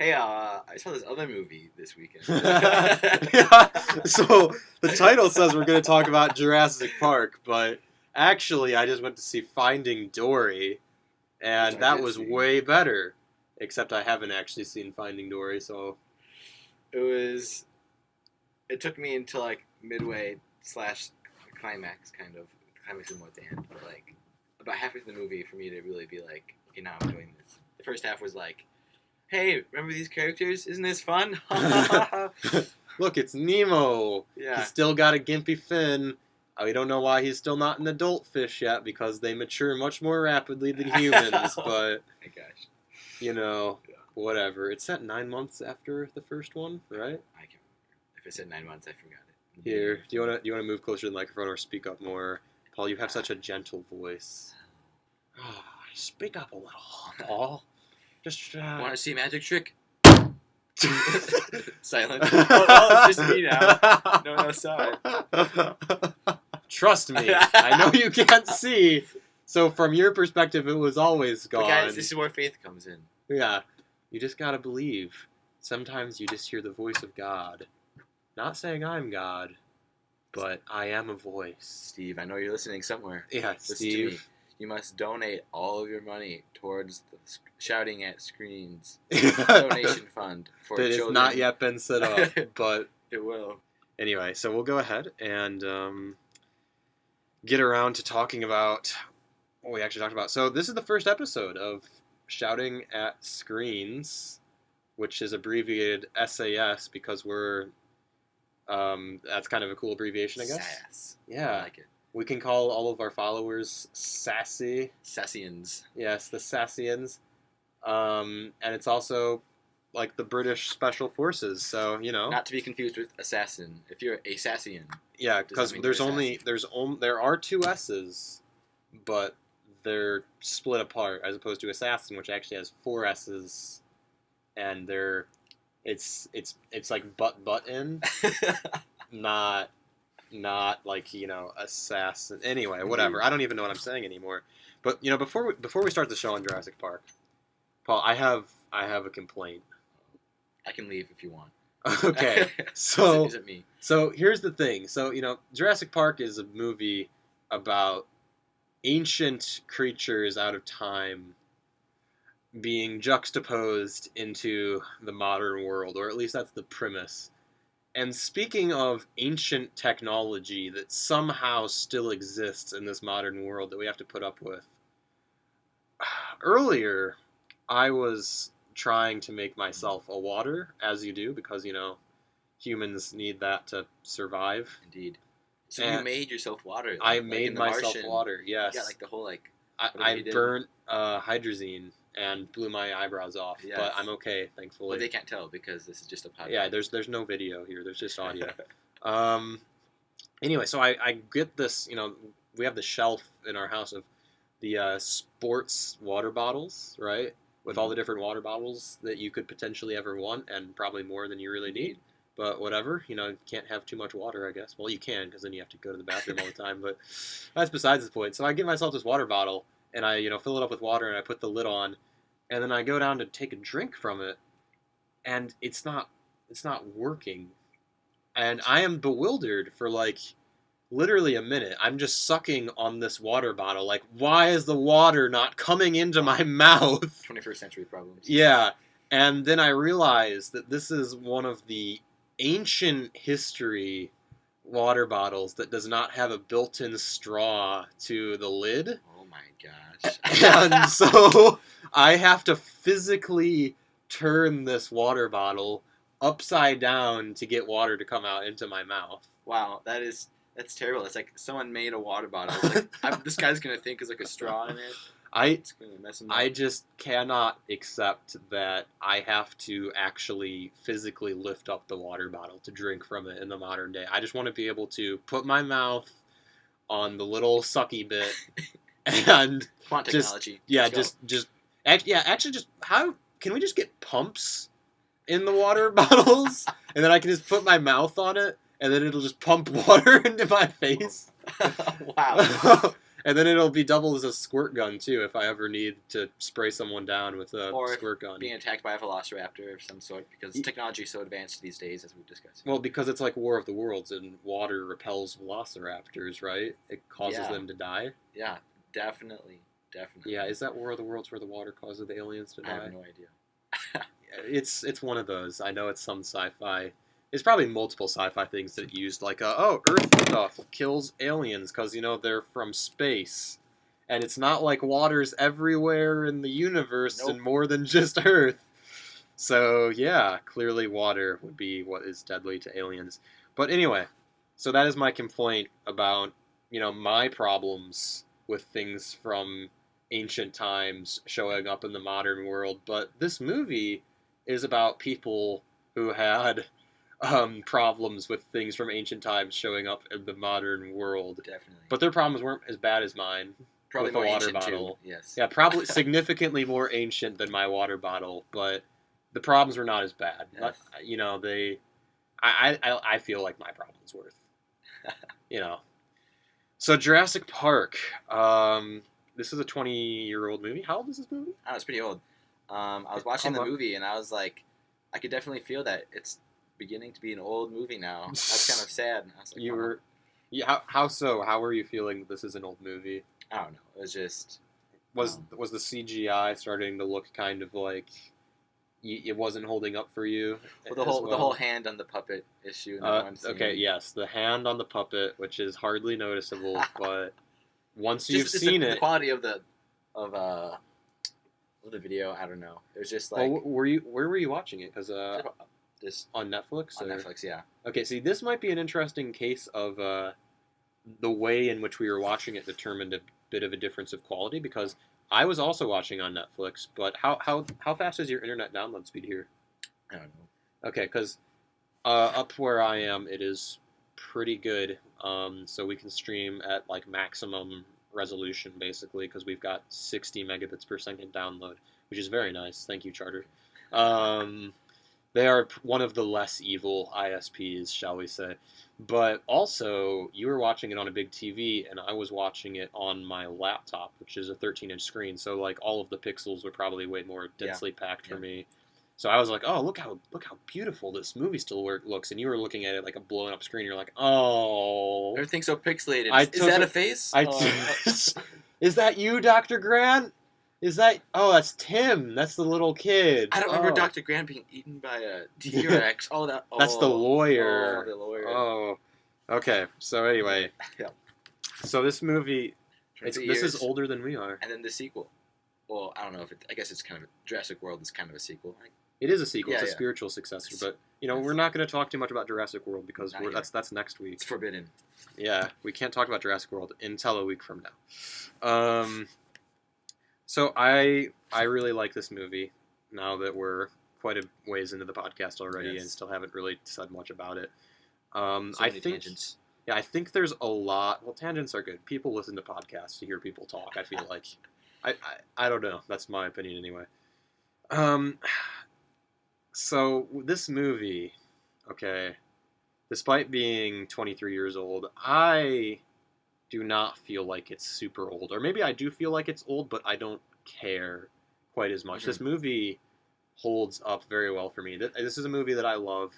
Hey, I saw this other movie this weekend. Yeah, so the title says we're going to talk about Jurassic Park, but actually I just went to see Finding Dory, and Which I that did was see. way better. Except I haven't actually seen Finding Dory, so... It took me until like midway slash climax, kind of. Climax is more at the end, but like about halfway through the movie for me to really be like, okay, now I'm doing this. The first half was like, hey, remember these characters? Isn't this fun? Look, it's Nemo. Yeah. He's still got a gimpy fin. We don't know why he's still not an adult fish yet, because they mature much more rapidly than humans, but... My gosh. You know, Yeah. whatever. It's set 9 months after the first one, right? I can't remember. If it said 9 months, I forgot it. Here, do you wanna move closer to the microphone or speak up more? Paul, you have such a gentle voice. Oh, speak up a little, Paul. Just Want to see a magic trick? Silence. Oh, it's just me now. No one else saw it. Trust me, I know you can't see. So from your perspective, it was always gone. But guys, this is where faith comes in. Yeah, you just gotta believe. Sometimes you just hear the voice of God. Not saying I'm God, but I am a voice. Steve, I know you're listening somewhere. Yeah, Listen Steve. to me. You must donate all of your money towards the Shouting at Screens that donation fund for has children. not yet been set up, but It will. anyway, so we'll go ahead and get around to talking about what we actually talked about. So this is the first episode of Shouting at Screens, which is abbreviated SAS because we're that's kind of a cool abbreviation, I guess. Sass. Yeah. I like it. We can call all of our followers sassy. Sassians. Yes, the Sassians. And it's also like the British Special Forces, so, you know. Not to be confused with assassin. If you're a Sassian. Yeah, Does because that mean there's you're only there are 2 S's, but they're split apart as opposed to assassin, which actually has 4 S's, and it's like butt in, not like, you know, assassin. Anyway, whatever. I don't even know what I'm saying anymore. But, you know, before we start the show on Jurassic Park, Paul, I have a complaint. I can leave if you want. Okay, so Is it me? So here's the thing. So, you know, Jurassic Park is a movie about ancient creatures out of time being juxtaposed into the modern world, or at least that's the premise. And speaking of ancient technology that somehow still exists in this modern world that we have to put up with, earlier I was trying to make myself a water, as you do, because, you know, humans need that to survive. Indeed. So And you made yourself water. I like made in The myself Martian. water, yes. You got like the whole like. whatever I you did. burnt hydrazine and blew my eyebrows off, Yes. but I'm okay, thankfully. Well, they can't tell because this is just a podcast. Yeah, there's no video here. There's just audio. Anyway, so I get this, you know, we have the shelf in our house of the sports water bottles, right? With all the different water bottles that you could potentially ever want, and probably more than you really need. But whatever, you know, you can't have too much water, I guess. Well, you can, because then you have to go to the bathroom all the time, but that's besides the point. So I give myself this water bottle, and I, you know, fill it up with water, and I put the lid on, and then I go down to take a drink from it, and it's not working. And I am bewildered for, like, literally a minute. I'm just sucking on this water bottle. Like, why is the water not coming into my mouth? 21st century problems. Yeah. And then I realized that this is one of the ancient history water bottles that does not have a built-in straw to the lid. Oh my gosh. And so I have to physically turn this water bottle upside down to get water to come out into my mouth. Wow, that's terrible. It's like someone made a water bottle. It's like, this guy's gonna think there's like a straw in it. It's gonna mess him up. I just cannot accept that I have to actually physically lift up the water bottle to drink from it in the modern day. I just want to be able to put my mouth on the little sucky bit and Quant technology. actually how can we just get pumps in the water bottles, and then I can just put my mouth on it, and then it'll just pump water into my face. Wow. And then it'll be double as a squirt gun too if I ever need to spray someone down with a Or squirt gun. being attacked by a velociraptor of some sort, because technology is so advanced these days, as we've discussed. Well, because it's like War of the Worlds and water repels velociraptors, right? It causes them to die. Yeah, definitely. Yeah, is that War of the Worlds where the water causes the aliens to die? I have no idea. It's one of those. I know it's some sci-fi. It's probably multiple sci-fi things that used like Earth stuff kills aliens because they're from space, and it's not like water's everywhere in the universe Nope. and more than just Earth. So yeah, clearly water would be what is deadly to aliens. But anyway, so that is my complaint about my problems with things from ancient times showing up in the modern world. But this movie is about people who had problems with things from ancient times showing up in the modern world. Definitely. But their problems weren't as bad as mine. Probably with more the water ancient bottle. too. Yes. Yeah, probably significantly more ancient than my water bottle, but the problems were not as bad. Yes. I feel like my problem's worth. So Jurassic Park. This is a 20-year-old movie. How old is this movie? Oh, it's pretty old. I was watching the movie and I was like, I could definitely feel that it's beginning to be an old movie now. That's kind of sad. I was like, You were, yeah. How so? How were you feeling that this is an old movie? I don't know. It was just was the CGI starting to look kind of like it wasn't holding up for you? Well, the whole hand on the puppet issue. In that one scene. Okay, yes, the hand on the puppet, which is hardly noticeable, but once you've seen the quality of the video, I don't know. It was just like. Well, where were you watching it? Because Just on Netflix. On Netflix, yeah. Okay, see, this might be an interesting case of the way in which we were watching it determined a bit of a difference of quality, because I was also watching on Netflix. But how fast is your internet download speed here? I don't know. Okay, because up where I am, it is pretty good. So we can stream at like maximum resolution basically, because we've got 60 megabits per second download, which is very nice. Thank you, Charter. They are one of the less evil ISPs, shall we say. But also, you were watching it on a big TV, and I was watching it on my laptop, which is a 13-inch screen. So, like, all of the pixels were probably way more densely packed for me. So I was like, oh, look how beautiful this movie still looks. And you were looking at it like a blown up screen. You're like, oh. Everything's so pixelated. Is that a face? Is that you, Dr. Grant? Is that... Oh, that's Tim. That's the little kid. I don't remember Dr. Grant being eaten by a T-Rex. That's the lawyer. Oh, the lawyer. Oh. Okay, so anyway. Yeah. So this movie... This is older than we are. And then the sequel. Well, I don't know if I guess it's kind of... Jurassic World is kind of a sequel. It is a sequel. It's a spiritual successor. But, we're not going to talk too much about Jurassic World because that's next week. It's forbidden. Yeah, we can't talk about Jurassic World until a week from now. So I really like this movie now that we're quite a ways into the podcast already and still haven't really said much about it. I think tangents. Yeah, I think there's a lot. Well, tangents are good. People listen to podcasts to hear people talk. I feel like I don't know. That's my opinion anyway. So this movie, okay, despite being 23 years old, I do not feel like it's super old. Or maybe I do feel like it's old, but I don't care quite as much. Mm-hmm. This movie holds up very well for me. This is a movie that I love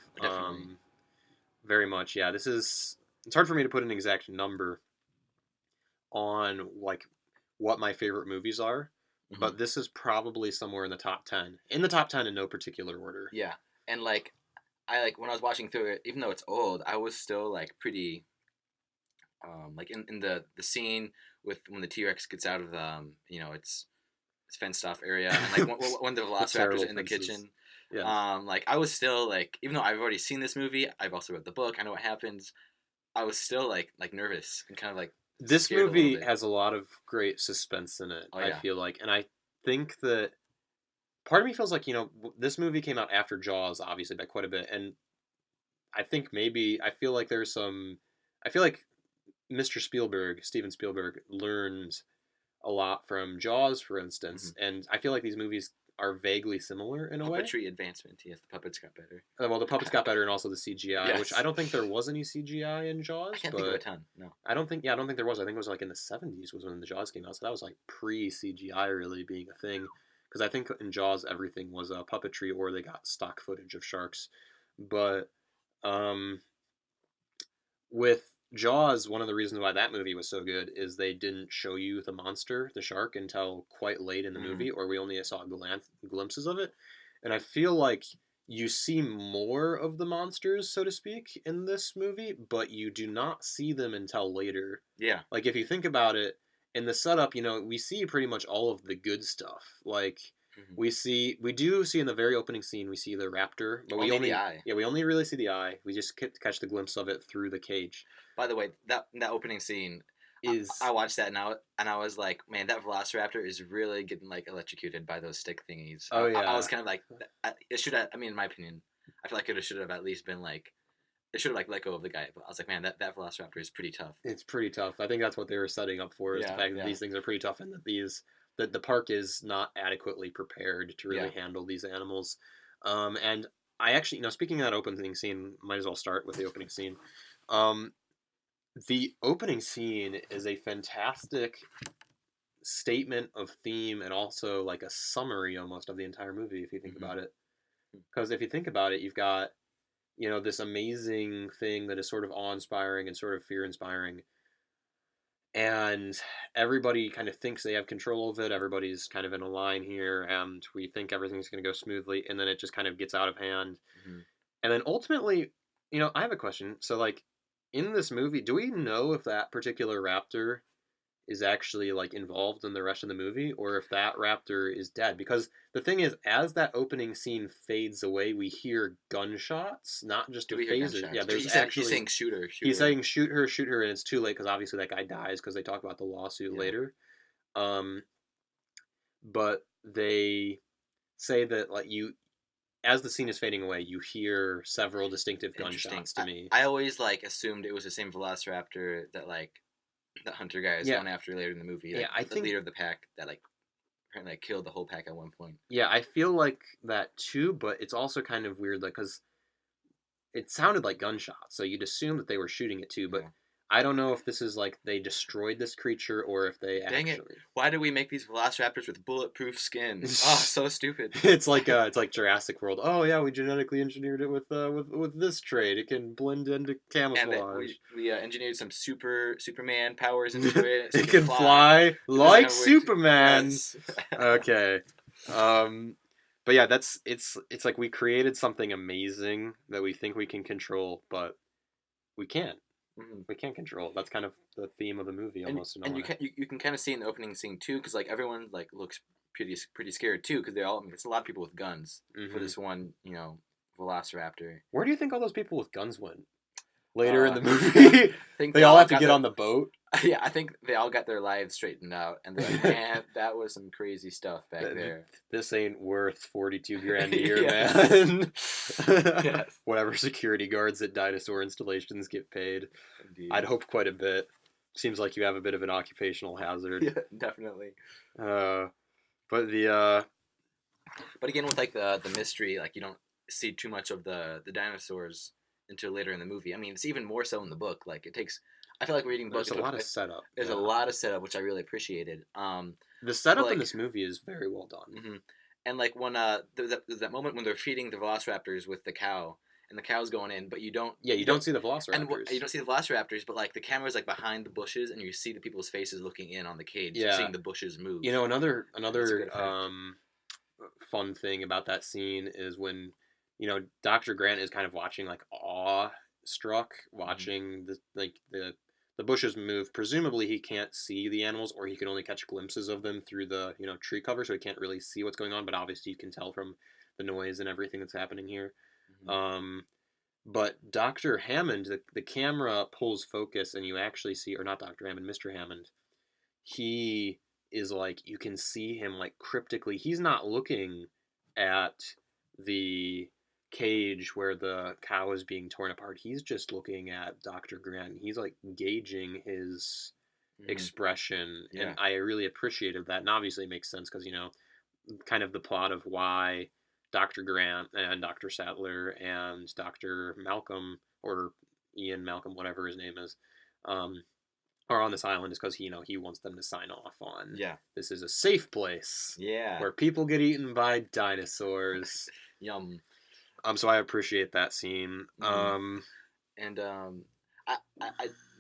very much. Yeah, it's hard for me to put an exact number on like what my favorite movies are, mm-hmm. but this is probably somewhere in the top 10. In the top 10 in no particular order. Yeah, and like I when I was watching through it, even though it's old, I was still like pretty like in the scene with when the T-Rex gets out of the it's fenced off area, and like when the velociraptors are in the kitchen. Yeah. Like I was still like, even though I've already seen this movie, I've also read the book, I know what happens. I was still like nervous and kind of like. This movie has a lot of great suspense in it. I feel like, and I think that part of me feels like this movie came out after Jaws, obviously by quite a bit, and I think I feel like Steven Spielberg learned a lot from Jaws, for instance, mm-hmm. and I feel like these movies are vaguely similar in a way. Puppetry advancement. Yes, the puppets got better. Well, the puppets got better, and also the CGI, which Yes. I don't think there was any CGI in I Jaws, can't think of a but ton. No. I don't think there was. I think it was like in the 70s was when the Jaws came out, so that was like pre CGI really being a thing. Because I think in Jaws everything was puppetry or they got stock footage of sharks, but um, with Jaws, one of the reasons why that movie was so good is they didn't show you the monster, the shark, until quite late in the Mm. movie, or we only saw glimpses of it. And I feel like you see more of the monsters, so to speak, in this movie, but you do not see them until later. Yeah. Like, if you think about it, in the setup, we see pretty much all of the good stuff. Like, Mhm. we do see in the very opening scene, we see the raptor, but we Only only, the eye. yeah, we only really see the eye. We just catch the glimpse of it through the cage. By the way, that opening scene, Is I watched that and I was like, man, that Velociraptor is really getting like electrocuted by those stick thingies. Oh, I yeah. was kind of like, it should have. I mean, in my opinion, I feel like it should have at least been like, it should have like let go of the guy. But I was like, man, that Velociraptor is pretty tough. It's pretty tough. I think that's what they were setting up for, is the Yeah, fact that yeah. these things are pretty tough and that the park is not adequately prepared to really handle these animals. And I actually, speaking of that opening scene, might as well start with the opening scene. The opening scene is a fantastic statement of theme and also like a summary almost of the entire movie if you think about it. Because if you think about it, you've got this amazing thing that is sort of awe-inspiring and sort of fear-inspiring, and everybody kind of thinks they have control of it. Everybody's kind of in a line here, and we think everything's going to go smoothly, and then it just kind of gets out of hand. Mm-hmm. And then ultimately, I have a question. So, like, in this movie, do we know if that particular raptor is actually like involved in the rest of the movie, or if that raptor is dead? Because the thing is, as that opening scene fades away, we hear gunshots, not just Do a we hear phaser. gunshots? Yeah, there's He's actually saying shoot her. he's saying shoot her, and it's too late because obviously that guy dies because they talk about the lawsuit later. But they say that like as the scene is fading away, you hear several distinctive gunshots to me. I always like assumed it was the same Velociraptor that like the hunter guy is going after later in the movie. Like, I the think leader of the pack that like apparently like, killed the whole pack at one point. Yeah, I feel like that too, but it's also kind of weird, like, because it sounded like gunshots, so you'd assume that they were shooting it too, but Yeah. I don't know if this is like they destroyed this creature or if they Dang actually. it! Why do we make these Velociraptors with bulletproof skin? Oh, so stupid. It's like Jurassic World. Oh yeah, we genetically engineered it with this trait. It can blend into camouflage. And we engineered some Superman powers into it. So It can fly like Superman. Yes. Okay. But yeah, it's like we created something amazing that we think we can control, but we can't. Mm-hmm. We can't control it. That's kind of the theme of the movie, almost. And you can kind of see in the opening scene too, because like everyone like looks pretty scared too, because it's a lot of people with guns for this one Velociraptor. Where do you think all those people with guns went? Later in the movie, they all have to get on the boat. Yeah, I think they all got their lives straightened out, and they're like, man, that was some crazy stuff back there. This ain't worth 42 grand a year, Yes. man. Yes. Whatever security guards at dinosaur installations get paid. Indeed. I'd hope quite a bit. Seems like you have a bit of an occupational hazard. Yeah, definitely. But again, with like the mystery, like you don't see too much of the dinosaurs until later in the movie. I mean, it's even more so in the book. Like it takes. I feel like reading books. There's a lot of setup. There's a lot of setup, which I really appreciated. The setup in this movie is very well done. Mm-hmm. And like when there's that moment when they're feeding the Velociraptors with the cow, and the cow's going in, but you don't. Yeah, you don't see the Velociraptors. And you don't see the Velociraptors, but like the camera's like behind the bushes, and you see the people's faces looking in on the cage, seeing the bushes move. Another fun thing about that scene is when Dr. Grant is kind of watching like awe-struck, watching the bushes move. Presumably he can't see the animals, or he can only catch glimpses of them through the tree cover, so he can't really see what's going on, but obviously you can tell from the noise and everything that's happening here. But Dr. Hammond, the camera pulls focus, and you actually see, or not Dr. Hammond, Mr. Hammond, he is like, you can see him like cryptically. He's not looking at the cage where the cow is being torn apart. He's just looking at Dr. Grant. He's like gauging his expression, and I really appreciated that. And obviously it makes sense because kind of the plot of why Dr. Grant and Dr. Sattler and Dr. Malcolm, or Ian Malcolm, whatever his name is, um, are on this island is because he wants them to sign off on Yeah. this is a safe place Yeah. where people get eaten by dinosaurs. Yum. So I appreciate that scene. And I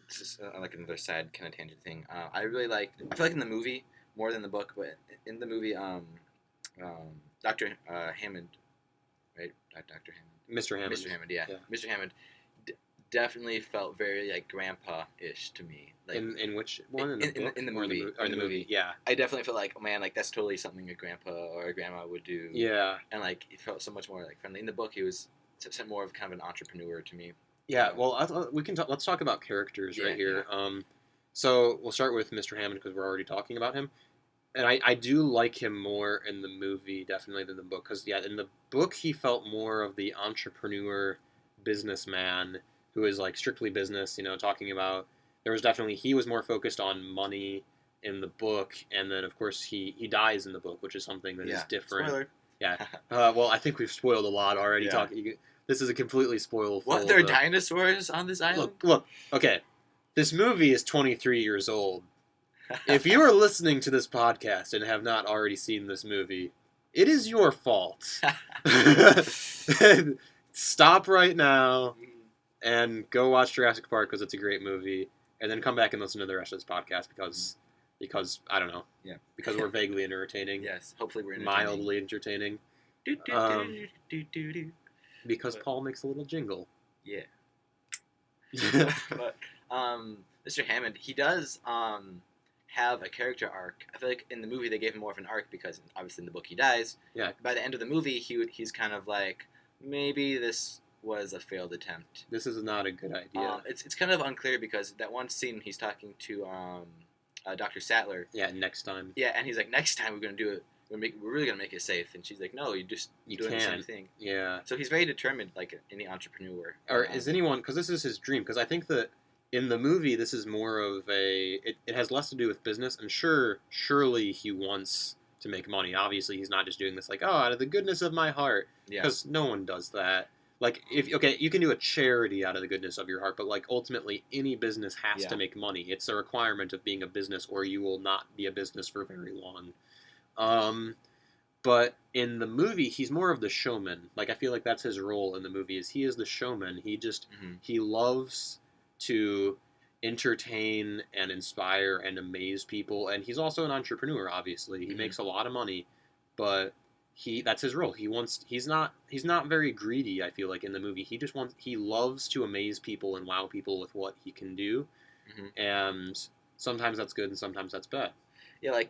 just like another side kind of tangent thing. I really like. I feel like in the movie more than the book, but in the movie, Dr. Hammond, right? Dr. Hammond. Mr. Hammond. Mr. Hammond, yeah. Mr. Hammond definitely felt very like grandpa-ish to me. Like in which one? In the book? In the Or movie. in the movie, yeah. I definitely feel like, oh man, like that's totally something a grandpa or a grandma would do. Yeah. And like it felt so much more like friendly. In the book, he was more of kind of an entrepreneur to me. Yeah. Well, we can let's talk about characters right here. Yeah. So we'll start with Mr. Hammond because we're already talking about him. And I do like him more in the movie, definitely, than the book. Because, yeah, in the book, he felt more of the entrepreneur, businessman who is, like, strictly business, talking about... he was more focused on money in the book. And then, of course, he dies in the book, which is something that is different. Spoiler. Yeah. Well, I think we've spoiled a lot already. Yeah. This is a completely spoiled... What? There are dinosaurs on this island? Look. Okay. This movie is 23 years old. If you are listening to this podcast and have not already seen this movie, it is your fault. Stop right now and go watch Jurassic Park because it's a great movie, and then come back and listen to the rest of this podcast because I don't know. Yeah. Because we're vaguely entertaining. Yes. Hopefully we're entertaining. Mildly entertaining. Because Paul makes a little jingle. Yeah. But Mr. Hammond, he does have a character arc. I feel like in the movie they gave him more of an arc because obviously in the book he dies. Yeah. By the end of the movie, he's kind of like, maybe this was a failed attempt. This is not a good idea. It's kind of unclear because that one scene he's talking to Dr. Sattler. Yeah, next time. Yeah, and he's like, next time we're gonna do it. We're really gonna make it safe. And she's like, no, you're doing the same thing. Yeah. So he's very determined, like any entrepreneur. Or is anyone? Because this is his dream. Because I think that in the movie, this is more of a... It has less to do with business, and surely he wants to make money. Obviously, he's not just doing this like, oh, out of the goodness of my heart. Yeah. Because no one does that. Like, you can do a charity out of the goodness of your heart, but, like, ultimately, any business has to make money. It's a requirement of being a business, or you will not be a business for very long. But in the movie, he's more of the showman. Like, I feel like that's his role in the movie, is he is the showman. He just, he loves to entertain and inspire and amaze people, and he's also an entrepreneur, obviously. He makes a lot of money, but that's his role. He's not very greedy, I feel like, in the movie. He loves to amaze people and wow people with what he can do. And sometimes that's good and sometimes that's bad. Yeah,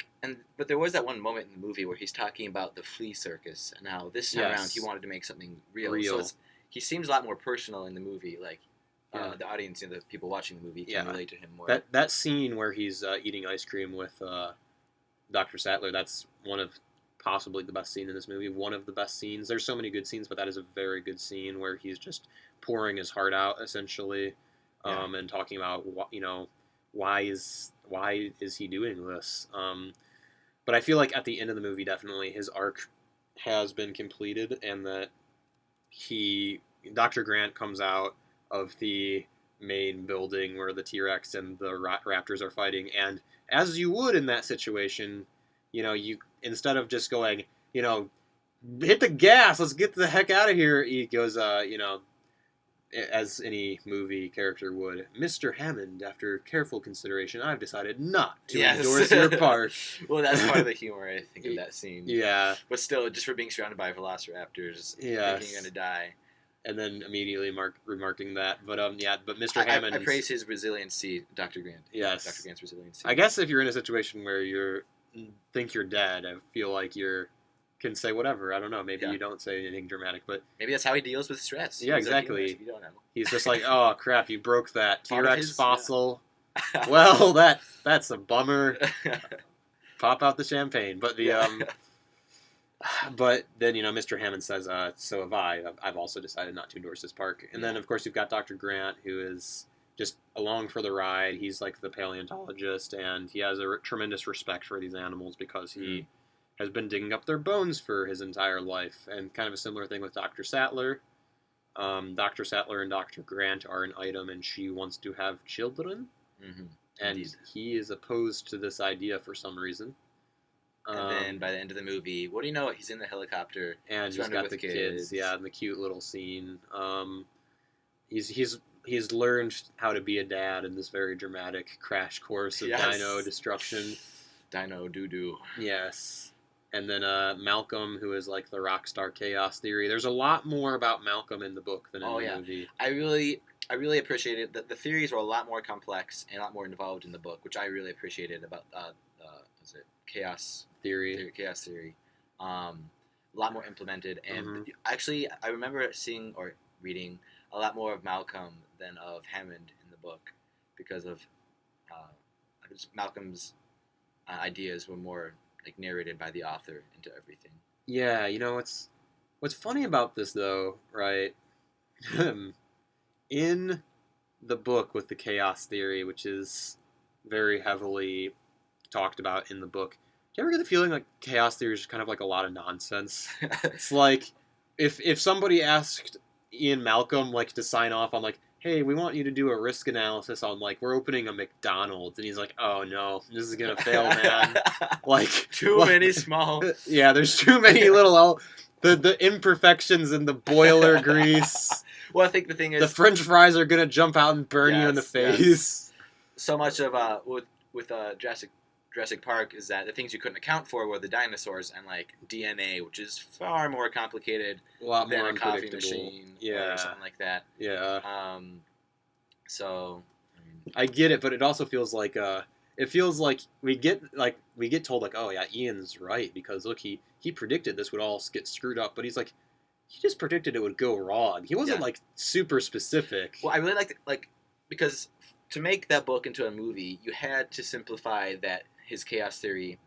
but there was that one moment in the movie where he's talking about the flea circus and how this time around he wanted to make something real. So he seems a lot more personal in the movie. Like the audience and the people watching the movie can relate to him more. That scene where he's eating ice cream with Dr. Sattler, that's one of possibly the best scene in this movie. One of the best scenes. There's so many good scenes, but that is a very good scene where he's just pouring his heart out, essentially, and talking about why is he doing this. But I feel like at the end of the movie, definitely his arc has been completed, and that Dr. Grant comes out of the main building where the T-Rex and the raptors are fighting, and as you would in that situation, you instead of just going, hit the gas, let's get the heck out of here, he goes, as any movie character would, Mr. Hammond, after careful consideration, I've decided not to endorse your park. Well, that's part of the humor, I think, of that scene. Yeah. But still, just for being surrounded by velociraptors, thinking you're going to die. And then immediately remarking that. But, but Mr. Hammond... I praise his resiliency, Dr. Grant. Yes. Dr. Grant's resiliency. I guess if you're in a situation where you think you're dead, I feel like can say whatever. I don't know. Maybe you don't say anything dramatic, but... Maybe that's how he deals with stress. Yeah, exactly. You don't know. He's just like, oh, crap, you broke that T-Rex fossil. Yeah. Well, that's a bummer. Pop out the champagne. But but then, Mr. Hammond says, so have I. I've also decided not to endorse this park. And then, of course, you've got Dr. Grant, who is just along for the ride. He's like the paleontologist, and he has a tremendous respect for these animals because he has been digging up their bones for his entire life, and kind of a similar thing with Dr. Sattler. Dr. Sattler and Dr. Grant are an item, and she wants to have children, Mm-hmm. and Indeed. he is opposed to this idea for some reason. And then by the end of the movie, what do you know? He's in the helicopter. And he's surrounded got with the kids, yeah, and the cute little scene. He's learned how to be a dad in this very dramatic crash course of Yes. dino destruction. Dino doo-doo. Yes. And then Malcolm, who is like the rock star chaos theory. There's a lot more about Malcolm in the book than in the movie. I really appreciated that the theories were a lot more complex and a lot more involved in the book, which I really appreciated about was it chaos Theory. chaos theory. A lot more implemented, and actually, I remember seeing or reading a lot more of Malcolm than of Hammond in the book, because of Malcolm's ideas were more like narrated by the author into everything. Yeah, what's funny about this though, right? In the book with the chaos theory, which is very heavily talked about in the book, do you ever get the feeling like chaos theory is just kind of like a lot of nonsense? It's like if somebody asked Ian Malcolm like to sign off on like, hey, we want you to do a risk analysis on like we're opening a McDonald's, and he's like, oh no, this is gonna fail, man. Like too many small. Yeah, there's too many little the imperfections in the boiler grease. Well, I think the thing is the French fries are gonna jump out and burn you in the face. Yes. So much of with Jurassic Park is that the things you couldn't account for were the dinosaurs and like DNA, which is far more complicated a lot than more a coffee unpredictable. machine Yeah. or something like that. Yeah. So I get it, but it also feels like it feels like we get told like, oh yeah, Ian's right, because look, he predicted this would all get screwed up, but he's like, he just predicted it would go wrong. He wasn't like super specific. Well, I really liked it, because to make that book into a movie, you had to simplify his chaos theory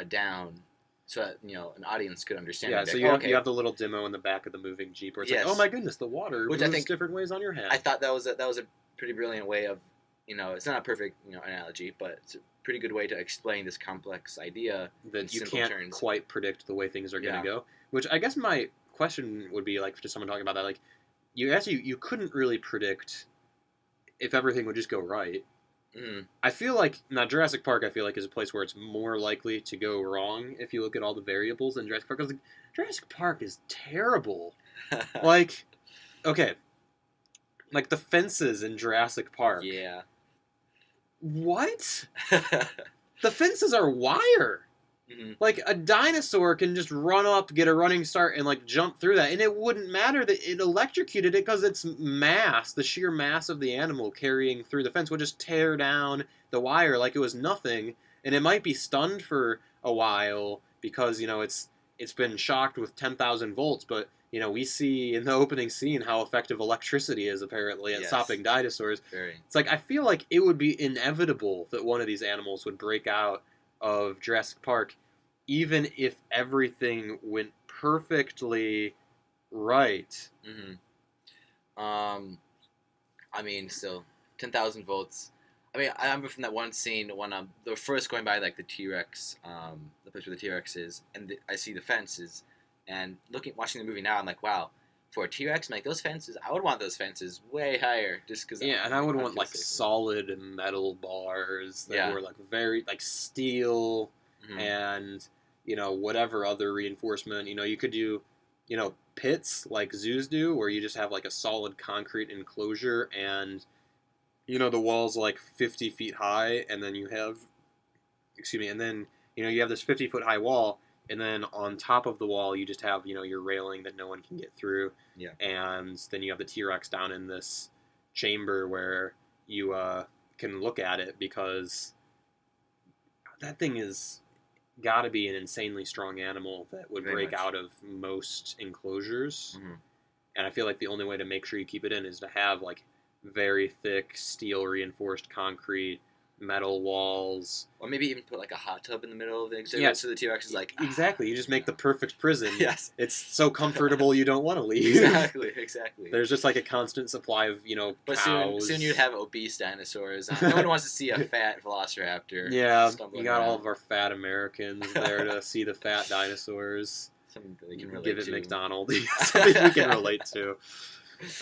down so that an audience could understand. Yeah, it. so you have the little demo in the back of the moving Jeep where it's like, oh my goodness, the water which moves I think different ways on your hand. I thought that was a pretty brilliant way of, it's not a perfect analogy, but it's a pretty good way to explain this complex idea that you simple can't terms. quite predict the way things are going to go. Which I guess my question would be like to someone talking about that, like you couldn't really predict if everything would just go right. I feel like now Jurassic Park, I feel like, is a place where it's more likely to go wrong if you look at all the variables in Jurassic Park. Because Jurassic Park is terrible. Like, okay, like the fences in Jurassic Park. Yeah. What? The fences are wire. Mm-hmm. Like a dinosaur can just run up, get a running start, and like jump through that, and it wouldn't matter that it electrocuted it because its mass, the sheer mass of the animal carrying through the fence, would just tear down the wire like it was nothing, and it might be stunned for a while because it's been shocked with 10,000 volts, but we see in the opening scene how effective electricity is apparently at stopping dinosaurs. Very. It's like I feel like it would be inevitable that one of these animals would break out of Jurassic Park, even if everything went perfectly right. Mm-hmm. I mean, still 10,000 volts. I mean, I remember from that one scene when they're first going by like the T-Rex, the place where the T-Rex is, and I see the fences, and watching the movie now, I'm like, wow. For a T-Rex, like those fences, I would want those fences way higher, just because. Yeah, and I would want like solid metal bars that were like very like steel, and whatever other reinforcement. You could do, pits like zoos do, where you just have like a solid concrete enclosure, and the wall's like 50 feet high, and then you have, and then you have this 50-foot high wall. And then on top of the wall, you just have, your railing that no one can get through. Yeah. And then you have the T-Rex down in this chamber where you can look at it, because that thing is got to be an insanely strong animal that would break out of most enclosures. Mm-hmm. And I feel like the only way to make sure you keep it in is to have like very thick steel reinforced concrete metal walls. Or maybe even put like a hot tub in the middle of the exhibit, Yeah. so the T-Rex is like Exactly. You just make the perfect prison. Yes. It's so comfortable you don't want to leave. Exactly. There's just like a constant supply of But cows. soon you'd have obese dinosaurs. No one wants to see a fat velociraptor. Yeah, stumbling you got all around. of our fat Americans there to see the fat dinosaurs. Something that they can relate Give it to. McDonald's. Something we can relate to.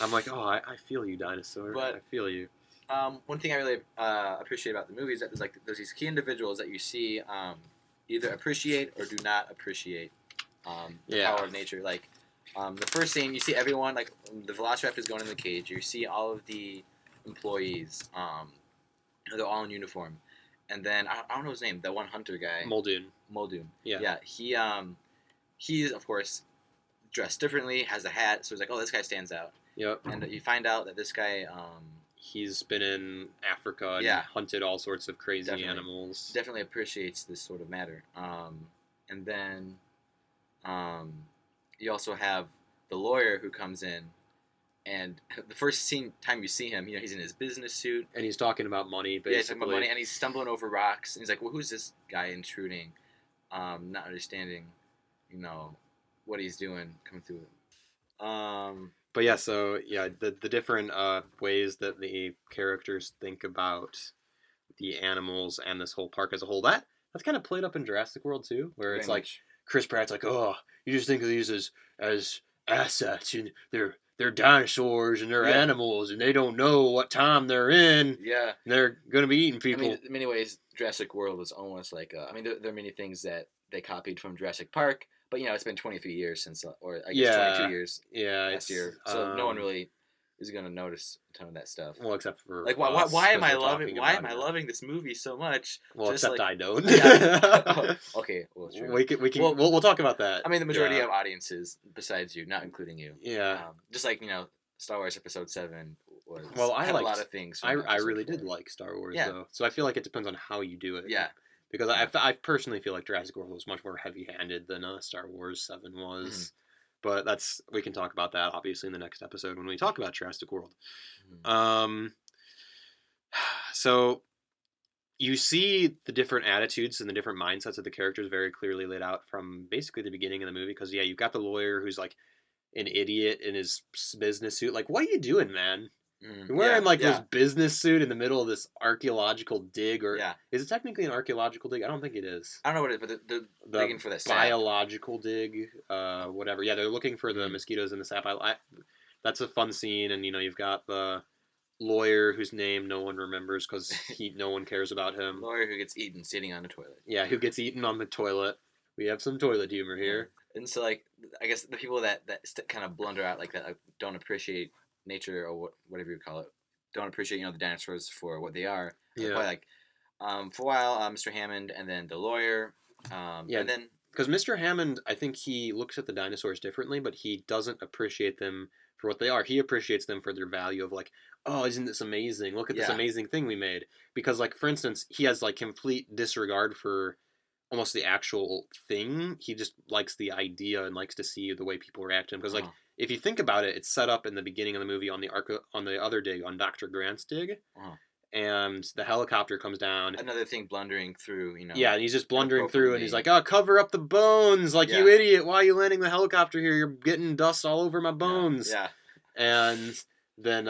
I'm like, oh, I feel you, dinosaur. But- I feel you. One thing I really appreciate about the movie is that there's these key individuals that you see either appreciate or do not appreciate the Yeah. power of nature. Like the first scene, you see everyone, like the Velociraptor is going in the cage. You see all of the employees. They're all in uniform, and then I don't know his name. That one hunter guy, Muldoon. Yeah. He's of course dressed differently, has a hat, so it's like, oh, this guy stands out. Yep. And you find out that this guy He's been in Africa and Yeah. hunted all sorts of crazy Definitely. animals. definitely appreciates this sort of matter. And then you also have the lawyer who comes in, and the first time you see him, he's in his business suit. And he's talking about money, basically. Yeah, he's talking about money, and he's stumbling over rocks. And he's like, well, who's this guy intruding? Not understanding, what he's doing coming through. But yeah, so yeah, the different ways that the characters think about the animals and this whole park as a whole, that's kind of played up in Jurassic World too, where it's very like much. Chris Pratt's like, oh, you just think of these as assets, and they're dinosaurs and they're Yeah. animals, and they don't know what time they're in. Yeah. And they're gonna be eating people. I mean, in many ways, Jurassic World was almost like. There are many things that they copied from Jurassic Park, but it's been 23 years since, or I guess Yeah. 22 years yeah, last it's year, so no one really is gonna notice a ton of that stuff. well, except for Like, us, why am 'cause I we're loving? talking Why about am I it. loving this movie so much? Well, Just except like- I don't. Yeah. Okay, well, true. We can Well- we'll talk about that. I mean, the majority Yeah. of audiences, besides you, not including you, Yeah. just like Star Wars Episode 7 was. Well, I had liked- a lot of things. I from Episode really 4. did like Star Wars, Yeah. though. So I feel like it depends on how you do it. Yeah. Because I personally feel like Jurassic World was much more heavy-handed than Star Wars 7 was. Mhm. But we can talk about that, obviously, in the next episode when we talk about Jurassic World. Mhm. So you see the different attitudes and the different mindsets of the characters very clearly laid out from basically the beginning of the movie. Because, yeah, you've got the lawyer who's like an idiot in his business suit. Like, what are you doing, man? Mhm. You're wearing Yeah, this business suit in the middle of this archaeological dig, or Yeah. is it technically an archaeological dig? I don't think it is. I don't know what it is, but they're The digging for that sap. biological dig, whatever. Yeah, they're looking for the Mhm. mosquitoes in the sap. That's a fun scene, and you've got the lawyer whose name no one remembers because no one cares about him. Lawyer who gets eaten sitting on a toilet. Yeah, who gets eaten on the toilet. We have some toilet humor here. And so, I guess the people that kind of blunder out like that, don't appreciate nature or whatever you call it, don't appreciate the dinosaurs for what they are. They're Yeah. probably for a while, Mr. Hammond, and then the lawyer, Yeah. and then Because Mr. Hammond, I think he looks at the dinosaurs differently, but he doesn't appreciate them for what they are. He appreciates them for their value of like, oh, isn't this amazing? Look at this Yeah. amazing thing we made. Because like, for instance, he has like complete disregard for almost the actual thing. He just likes the idea and likes to see the way people react to him. Because like, if you think about it, it's set up in the beginning of the movie on the other dig, on Dr. Grant's dig. Uh-huh. And the helicopter comes down. another thing blundering through, Yeah, and he's just blundering through, and he's like, appropriately. "Oh, cover up the bones! Like, you Yeah. idiot! Why are you landing the helicopter here? You're getting dust all over my bones!" Yeah. And then,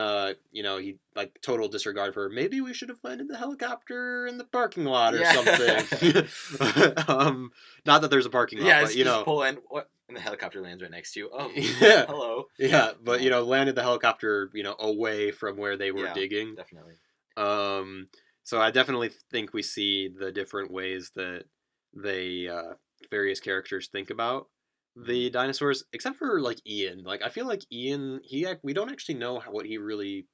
he like total disregard for maybe we should have landed the helicopter in the parking lot or Yeah. something. Not that there's a parking lot, Yeah, but it's just pull in, and the helicopter lands right next to you. Oh, yeah, hello. yeah. But landed the helicopter, away from where they were Yeah. digging. Definitely. So I definitely think we see the different ways that they various characters think about the dinosaurs, except for like Ian. Like I feel like Ian, we don't actually know what he really.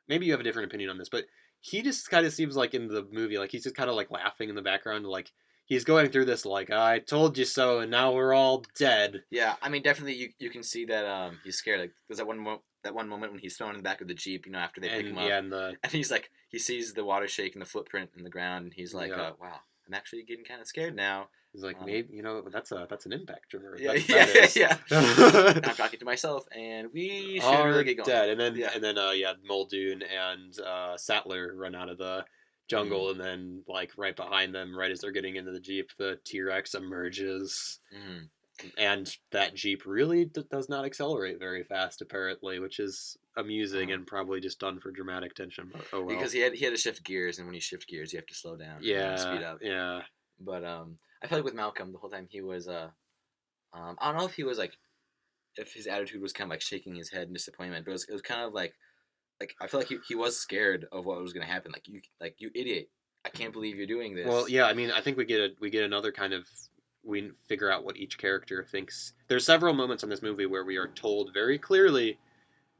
Maybe you have a different opinion on this, but he just kind of seems like in the movie, like he's just kind of like laughing in the background, like he's going through this, like I told you so, and now we're all dead. Yeah, I mean, definitely you can see that he's scared. Like there's that one moment when he's thrown in the back of the Jeep, after they pick him up, Yeah, and the and he's like, he sees the water shake and the footprint in the ground, and he's like, Yeah. wow, I'm actually getting kind of scared now. he's like maybe that's an impact trigger. Yeah, That yeah. is. And I'm talking to myself, and we should Are really get going. dead, and then Yeah. Muldoon and Sattler run out of the jungle, and then like right behind them, right as they're getting into the Jeep, the T-Rex emerges. Mm. And that Jeep really does not accelerate very fast, apparently, which is amusing Uh-huh. and probably just done for dramatic tension. But oh well. Because he had to shift gears, and when you shift gears, you have to slow down and then Yeah, speed up. yeah. But I feel like with Malcolm, the whole time he was I don't know if he was like if his attitude was kind of like shaking his head in disappointment, but it was kind of like I feel like he was scared of what was gonna happen. Like you idiot, I can't believe you're doing this. Well, yeah. I mean, I think we get another kind of we figure out what each character thinks. There's several moments in this movie where we are told very clearly,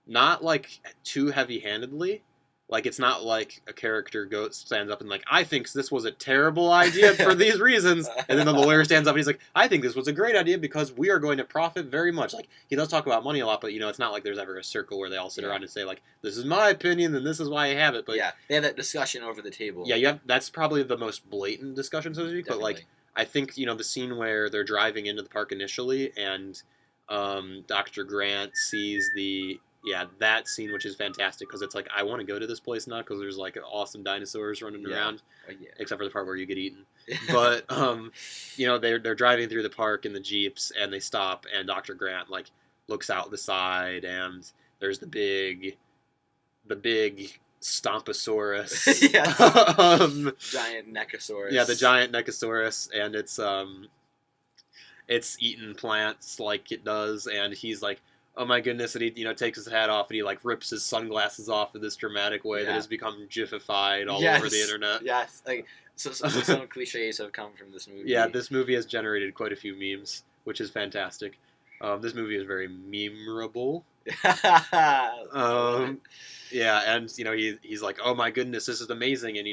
not like too heavy-handedly. Like it's not like a character stands up and like, I think this was a terrible idea for these reasons, and then the lawyer stands up and he's like, I think this was a great idea because we are going to profit very much. Like he does talk about money a lot, but it's not like there's ever a circle where they all sit around and say like, this is my opinion and this is why I have it. But yeah, they had that discussion over the table. yeah, that's probably the most blatant discussion, so to speak. But like, I think the scene where they're driving into the park initially and Dr. Grant sees that scene, which is fantastic because it's like I want to go to this place now because there's like awesome dinosaurs running around, except for the part where you get eaten. But they're driving through the park in the Jeeps and they stop and Dr. Grant like looks out the side and there's the big Stomposaurus. Giant Nechosaurus. Yeah, the giant Nechosaurus, and it's eating plants like it does, and he's like, oh my goodness, and he takes his hat off and he like rips his sunglasses off in this dramatic way that has become GIFified all over the internet. Yes, like so some cliches have come from this movie. Yeah, this movie has generated quite a few memes, which is fantastic. This movie is very memorable. Yeah, and he's like, oh my goodness, this is amazing, and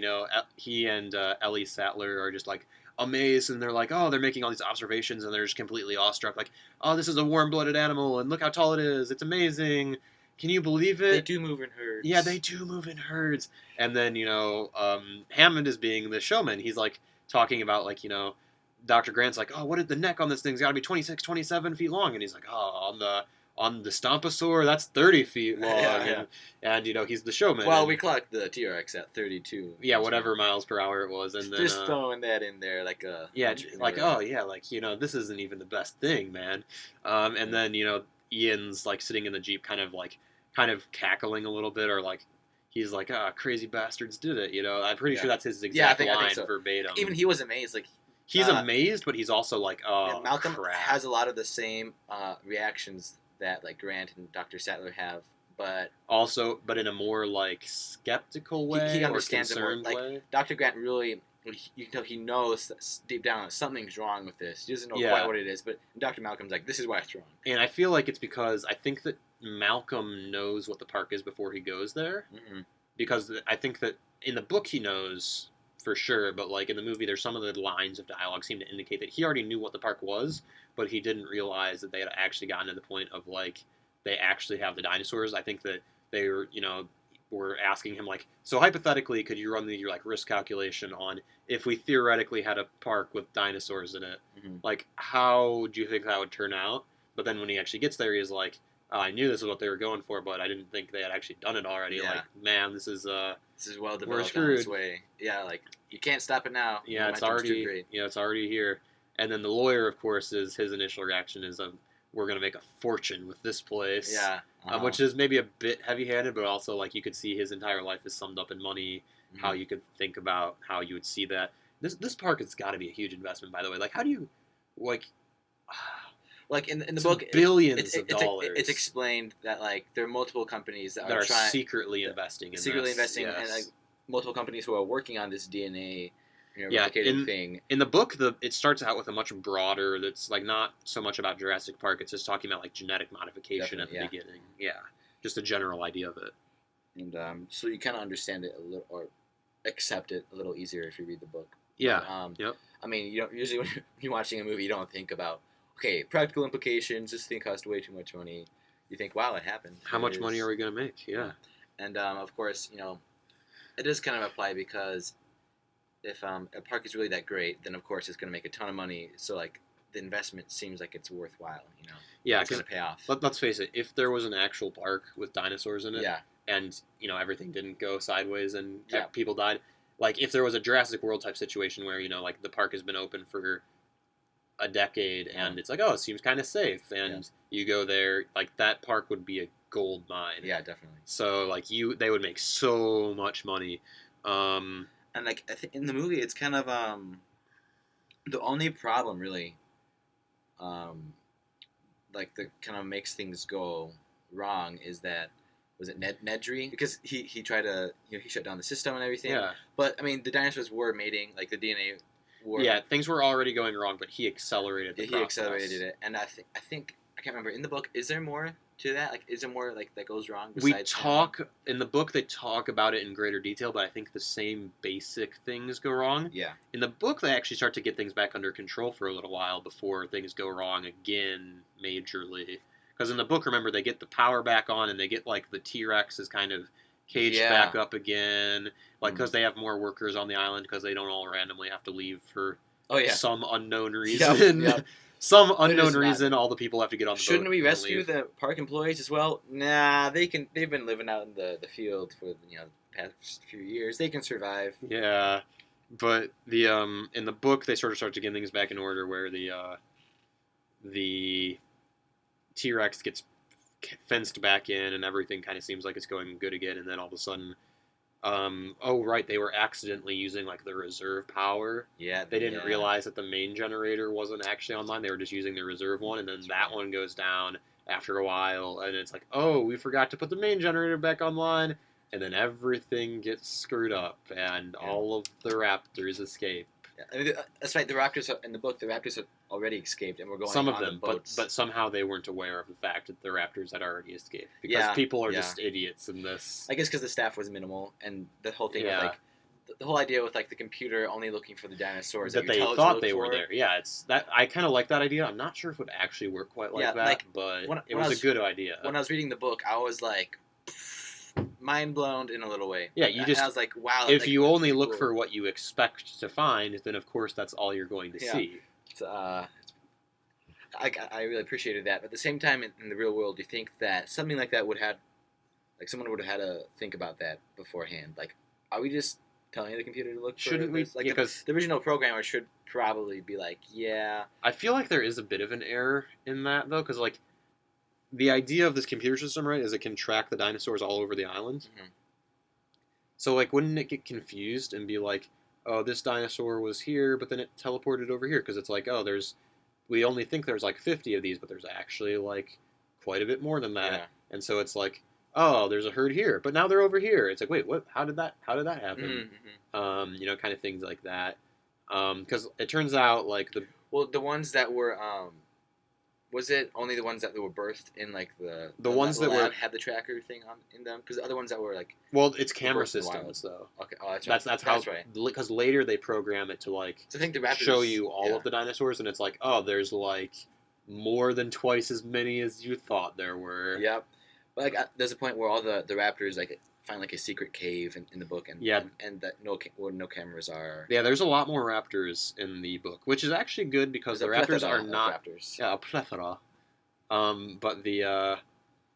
he and Ellie Sattler are just like amazed, and they're like, oh, they're making all these observations, and they're just completely awestruck, like, oh, this is a warm-blooded animal, and look how tall it is, it's amazing, can you believe it? They do move in herds. Yeah, they do move in herds, and then Hammond is being the showman. He's like talking about like Dr. Grant's like, oh, what is the neck on this thing's got to be 26, 27 feet long, and he's like, oh, on the Stomposaur, that's 30 feet long. Yeah. And he's the showman. Well, we clocked the T-Rex at 32. Yeah, whatever miles per hour it was. And then, just throwing that in there like a... Yeah, like, oh, yeah, like, this isn't even the best thing, man. And then, Ian's, like, sitting in the Jeep kind of cackling a little bit, or, like, he's like, crazy bastards did it, I'm pretty sure that's his exact line, I think so. Verbatim. Even he was amazed, like... He's amazed, but he's also like, oh, Malcolm crap. has a lot of the same reactions that like Grant and Dr. Sattler have, but in a more like skeptical way. He understands it more. way. Like Dr. Grant really, he knows that deep down that something's wrong with this. He doesn't know quite what it is, but Dr. Malcolm's like, this is why it's wrong. And I feel like it's because I think that Malcolm knows what the park is before he goes there, because I think that in the book he knows for sure, but like in the movie, there's some of the lines of dialogue seem to indicate that he already knew what the park was, but he didn't realize that they had actually gotten to the point of like they actually have the dinosaurs. I think that they were asking him like, so hypothetically, could you run the like risk calculation on if we theoretically had a park with dinosaurs in it, like how do you think that would turn out? But then when he actually gets there, he's like, I knew this is what they were going for, but I didn't think they had actually done it already. Yeah. Like, man, this is well developed on its way. Yeah, like you can't stop it now. Yeah, it's already it's already here. And then the lawyer, of course, his initial reaction is, we're gonna make a fortune with this place. Yeah, which is maybe a bit heavy-handed, but also like you could see his entire life is summed up in money. How you could think about how you would see that. This park has got to be a huge investment, by the way. Like, how do you like in the book, billions of dollars. It's explained that like there are multiple companies that are secretly investing in and like multiple companies who are working on this DNA replicated thing. In the book, it starts out with a much broader. That's like not so much about Jurassic Park. It's just talking about like genetic modification at the beginning. Yeah, just a general idea of it. And so you kind of understand it a little, or accept it a little easier if you read the book. Yeah. But, I mean, usually when you're watching a movie, you don't think about practical implications. This thing cost way too much money. You think, wow, it happened. How much money are we gonna make? Yeah. And of course, it does kind of apply because if a park is really that great, then of course it's gonna make a ton of money. So like the investment seems like it's worthwhile. Yeah, it's gonna pay off. Let's face it. If there was an actual park with dinosaurs in it, yeah. and everything didn't go sideways and people died, like if there was a Jurassic World type situation where like the park has been open for a decade and it's like, oh, it seems kind of safe, and you go there, like that park would be a gold mine. Yeah, definitely. So like they would make so much money. And like I think in the movie, it's kind of the only problem really, like that kind of makes things go wrong is that was it Nedry, because he tried to he shut down the system and everything. Yeah. But I mean the dinosaurs were mating, like the DNA. Yeah, things were already going wrong, but he accelerated the process. He accelerated it, and I think I can't remember in the book. Is there more to that? Like, is there more like that goes wrong? Besides in the book they talk about it in greater detail, but I think the same basic things go wrong. Yeah. In the book, they actually start to get things back under control for a little while before things go wrong again majorly. Because in the book, remember, they get the power back on, and they get like the T-Rex is kind of caged back up again, like because they have more workers on the island because they don't all randomly have to leave for some unknown reason. Yep. Some unknown reason, all the people have to get on the boat. Shouldn't we rescue the park employees as well? Nah, they've been living out in the field for the past few years. They can survive. Yeah, but the in the book they sort of start to get things back in order where the T-Rex gets fenced back in and everything kind of seems like it's going good again, and then all of a sudden, oh right, they were accidentally using like the reserve power. Yeah, they didn't realize that the main generator wasn't actually online. They were just using the reserve one, and then that one goes down after a while, and it's like, oh, we forgot to put the main generator back online, and then everything gets screwed up, and all of the raptors escape. I mean, that's right. The raptors in the book. The raptors had already escaped, and we're going. Some of on them, the boats. but somehow they weren't aware of the fact that the raptors had already escaped because people are just idiots in this. I guess because the staff was minimal, and the whole thing of like the whole idea with like the computer only looking for the dinosaurs that they thought they were there. Yeah, it's that I kind of like that idea. I'm not sure if it would actually work quite like that, but it was a good idea. When I was reading the book, I was like, mind blown in a little way. Yeah, I was like, wow. If you only look for what you expect to find, then of course that's all you're going to see. It's, I really appreciated that. But at the same time, in the real world, do you think that something like that would have, like someone would have had to think about that beforehand? Like, are we just telling the computer to look for Shouldn't we? Like because the original programmer should probably be like, yeah. I feel like there is a bit of an error in that, though, because like, the idea of this computer system, right, is it can track the dinosaurs all over the island. Mm-hmm. So, like, wouldn't it get confused and be like, oh, this dinosaur was here, but then it teleported over here? Because it's like, oh, we only think there's, like, 50 of these, but there's actually, like, quite a bit more than that. Yeah. And so it's like, oh, there's a herd here, but now they're over here. It's like, wait, what? How did that happen? Mm-hmm. Kind of things like that. Because it turns out, like, the ones that were, was it only the ones that were birthed in like the ones that lab had the tracker thing in them? Because the other ones that were like it's camera systems though. Okay, oh that's right. That's how. Right. Because later they program it to like show you all of the dinosaurs, and it's like, oh, there's like more than twice as many as you thought there were. Yep. But like there's a point where all the raptors like find like a secret cave in the book, and that no cameras are. Yeah, there's a lot more raptors in the book, which is actually good because the raptors are not raptors. Yeah, a plethora. But the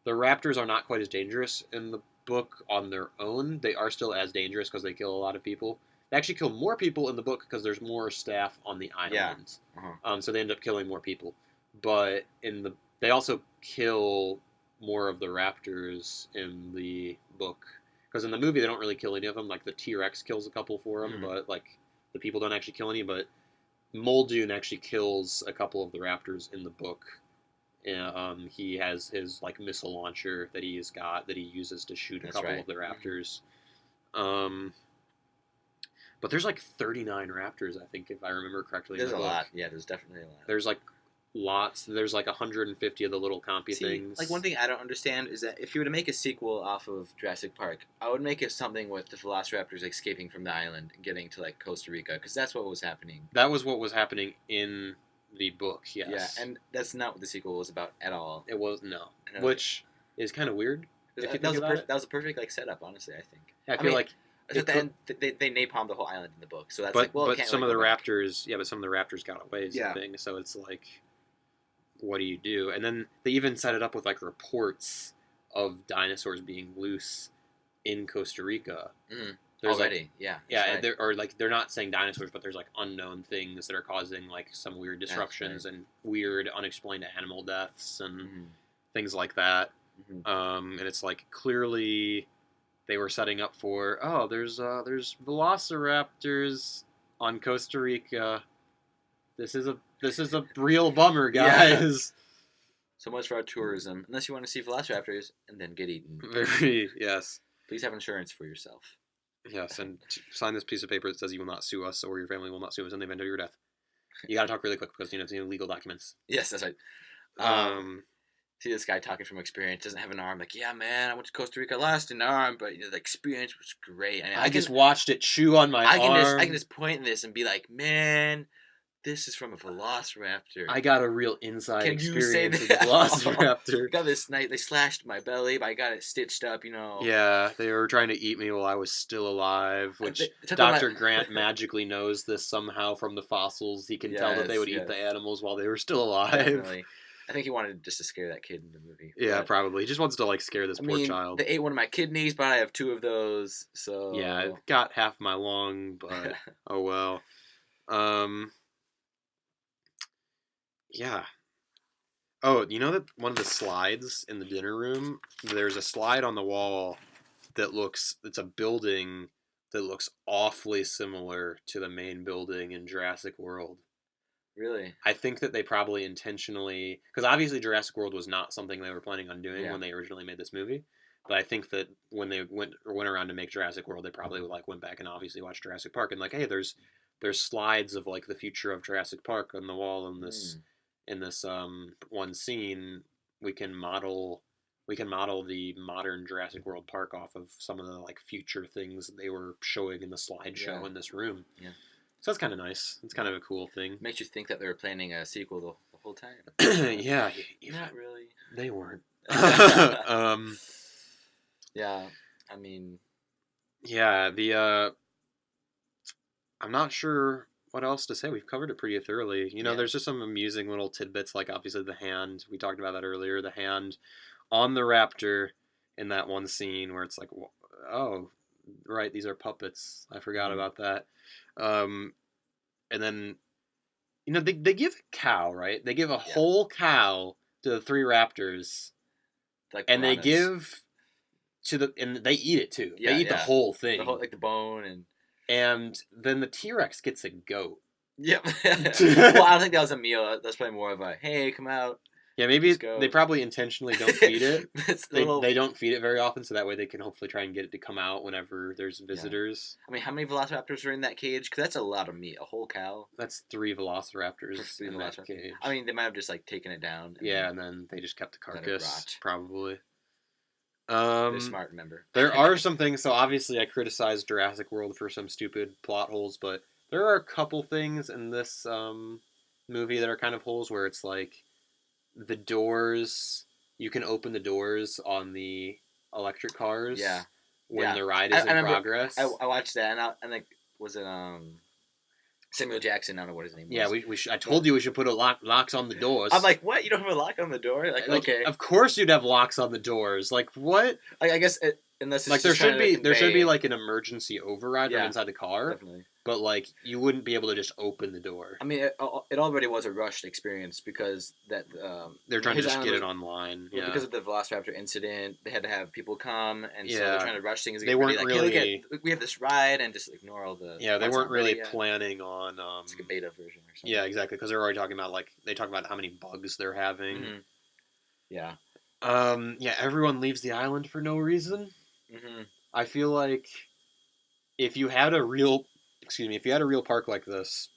raptors are not quite as dangerous in the book on their own. They are still as dangerous because they kill a lot of people. They actually kill more people in the book because there's more staff on the islands. Yeah. So they end up killing more people. But they also kill more of the raptors in the book. Because in the movie, they don't really kill any of them. Like, the T-Rex kills a couple for them, but, like, the people don't actually kill any. But Muldoon actually kills a couple of the raptors in the book. He has his, like, missile launcher that he's got that he uses to shoot a couple of the raptors. But there's, like, 39 raptors, I think, if I remember correctly. There's a lot. Yeah, there's definitely a lot. There's, like, lots. There's like 150 of the little compy things. Like one thing I don't understand is that if you were to make a sequel off of Jurassic Park, I would make it something with the velociraptors escaping from the island and getting to like Costa Rica, because that's what was happening. That was what was happening in the book, yes. Yeah, and that's not what the sequel was about at all. It was which is kind of weird. That was a perfect like setup, honestly. I think. Yeah, I feel like. At the end, they napalmed the whole island in the book, so that's but some of the raptors, but some of the raptors got away. Thing, so it's like. What do you do? And then they even set it up with like reports of dinosaurs being loose in Costa Rica. There's Already, yeah. yeah, Right. they're not saying dinosaurs, but there's like unknown things that are causing like some weird disruptions right. and weird unexplained animal deaths and Mm-hmm. things like that. Mm-hmm. And it's like clearly they were setting up for there's velociraptors on Costa Rica. This is a real bummer, Yeah. guys. So much for our tourism. Unless you want to see velociraptors and then get eaten. Very yes. Please have insurance for yourself. Yes, and sign this piece of paper that says you will not sue us or your family will not sue us in the event of your death. You gotta talk really quick because it's legal documents. Yes, that's right. See this guy talking from experience, doesn't have an arm. Like, yeah, man, I went to Costa Rica, lost an arm, but the experience was great. I just watched it chew on my arm. I can just point this and be like, man, this is from a velociraptor. I got a real inside Can experience you say with the velociraptor. Got this night. They slashed my belly, but I got it stitched up. Yeah, they were trying to eat me while I was still alive, which Dr. Grant magically knows this somehow from the fossils. He can tell that they would eat the animals while they were still alive. Definitely. I think he wanted just to scare that kid in the movie. Yeah, probably. He just wants to scare this poor child. They ate one of my kidneys, but I have 2 of those, so yeah, it got half my lung, but oh well. Yeah. Oh, you know that one of the slides in the dinner room, there's a slide on the wall it's a building that looks awfully similar to the main building in Jurassic World. Really? I think that they probably intentionally, because obviously Jurassic World was not something they were planning on doing when they originally made this movie. But I think that when they went around to make Jurassic World, they probably went back and obviously watched Jurassic Park and hey, there's slides of the future of Jurassic Park on the wall in this one scene. We can model the modern Jurassic World Park off of some of the future things that they were showing in the slideshow in this room. Yeah. So that's kind of nice. It's kind of a cool thing. Makes you think that they were planning a sequel the whole time. Yeah. Not really. They weren't. Yeah, I mean... Yeah, I'm not sure what else to say. We've covered it pretty thoroughly. There's just some amusing little tidbits, obviously the hand. We talked about that earlier. The hand on the raptor in that one scene where it's oh, right, these are puppets. I forgot about that. And then, they give a cow, right? They give a whole cow to the 3 raptors. And they give and they eat it too. Yeah, they eat the whole thing. The bone and then the T-Rex gets a goat. Yep. Well, I don't think that was a meal. That's probably more of a, hey, come out. Yeah, maybe they probably intentionally don't feed it. They don't feed it very often, so that way they can hopefully try and get it to come out whenever there's visitors. I mean, how many velociraptors are in that cage? Because that's a lot of meat. A whole cow. That's 3 velociraptors in that cage. I mean, they might have just taken it down. And then they just kept the carcass, probably. They're smart, remember. There are some things, so obviously I criticized Jurassic World for some stupid plot holes, but there are a couple things in this movie that are kind of holes where it's the doors, you can open the doors on the electric cars when the ride is in progress. I watched that, and was it Samuel Jackson? I don't know what his name was. Yeah, I told you we should put locks on the doors. I'm like, what? You don't have a lock on the door? Okay. Of course you'd have locks on the doors. What? I guess unless it's there should be an emergency override from inside the car. Definitely. But you wouldn't be able to just open the door. I mean, it already was a rushed experience because they're trying to just get it online. Yeah. Because of the Velociraptor incident, they had to have people come, and so they're trying to rush things. They weren't really. Hey, we have this ride, and just ignore all the. Yeah, they weren't really planning on. It's like a beta version or something. Yeah, exactly. Because they're already talking about they talk about how many bugs they're having. Mm-hmm. Yeah. Everyone leaves the island for no reason. Mm-hmm. I feel like if you had a real park like this,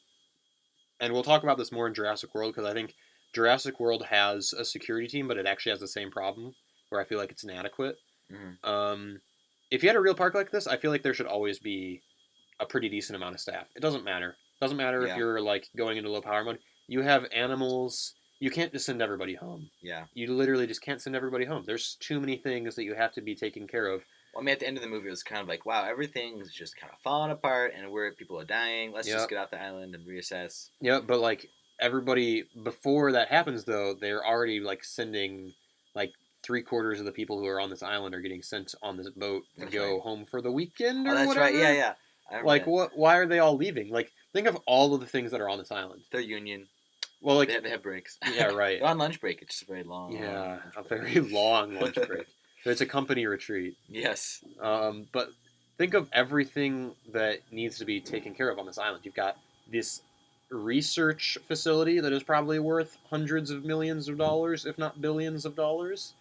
and we'll talk about this more in Jurassic World because I think Jurassic World has a security team, but it actually has the same problem where I feel like it's inadequate. Mm-hmm. If you had a real park like this, I feel like there should always be a pretty decent amount of staff. It doesn't matter. It doesn't matter if you're going into low power mode. You have animals. You can't just send everybody home. Yeah. You literally just can't send everybody home. There's too many things that you have to be taking care of. Well, I mean, at the end of the movie, it was kind of wow, everything's just kind of falling apart, and people are dying. Let's just get off the island and reassess. Yeah, but everybody before that happens, though, they're already sending 3/4 of the people who are on this island are getting sent on this boat to That's go right. home for the weekend or Oh, that's whatever. right. Yeah, yeah. I remember Like, that. what? Why are they all leaving? Like, think of all of the things that are on this island. They're union. Well, like, They have breaks. yeah, right. They're on lunch break. It's just a very long. Yeah, lunch a break. very long lunch break. It's a company retreat. Yes. But think of everything that needs to be taken care of on this island. You've got this research facility that is probably worth hundreds of millions of dollars, if not billions of dollars.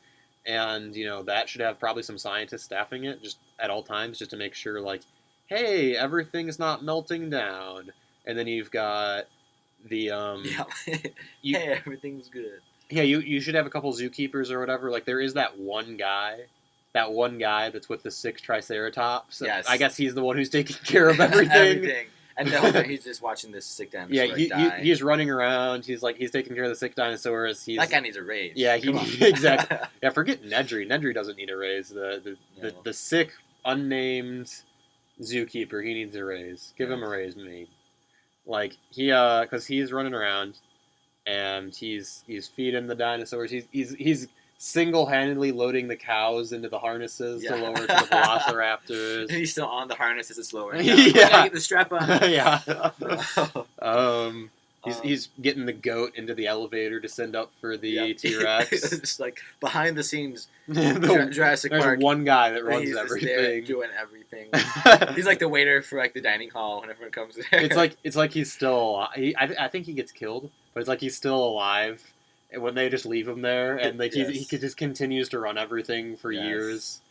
And, that should have probably some scientists staffing it just at all times just to make sure, like, hey, everything's not melting down. And then you've got the, Yeah. Hey, everything's good. yeah, you should have a couple zookeepers or whatever. Like, there is that one guy that's with the 6 triceratops. Yes. I guess he's the one who's taking care of everything. And the whole time he's just watching this sick dinosaur die. He's running around. He's taking care of the sick dinosaurs. That guy needs a raise. Yeah, Come on. exactly. Yeah, forget Nedry. Nedry doesn't need a raise. The sick, unnamed zookeeper, he needs a raise. Give him a raise, mate. Like, because he's running around, and he's feeding the dinosaurs. He's single-handedly loading the cows into the harnesses to lower to the velociraptors. And he's still on the harness as it's lowering. Yeah. Gotta get the strap on. Yeah. He's getting the goat into the elevator to send up for the T-Rex. It's like behind the scenes. There's Jurassic Park. one guy that runs he's everything. Just there doing everything. He's like the waiter for like the dining hall when everyone comes there. It's like he's still. I think he gets killed, but it's like he's still alive. And when they just leave him there, and like he just continues to run everything for years.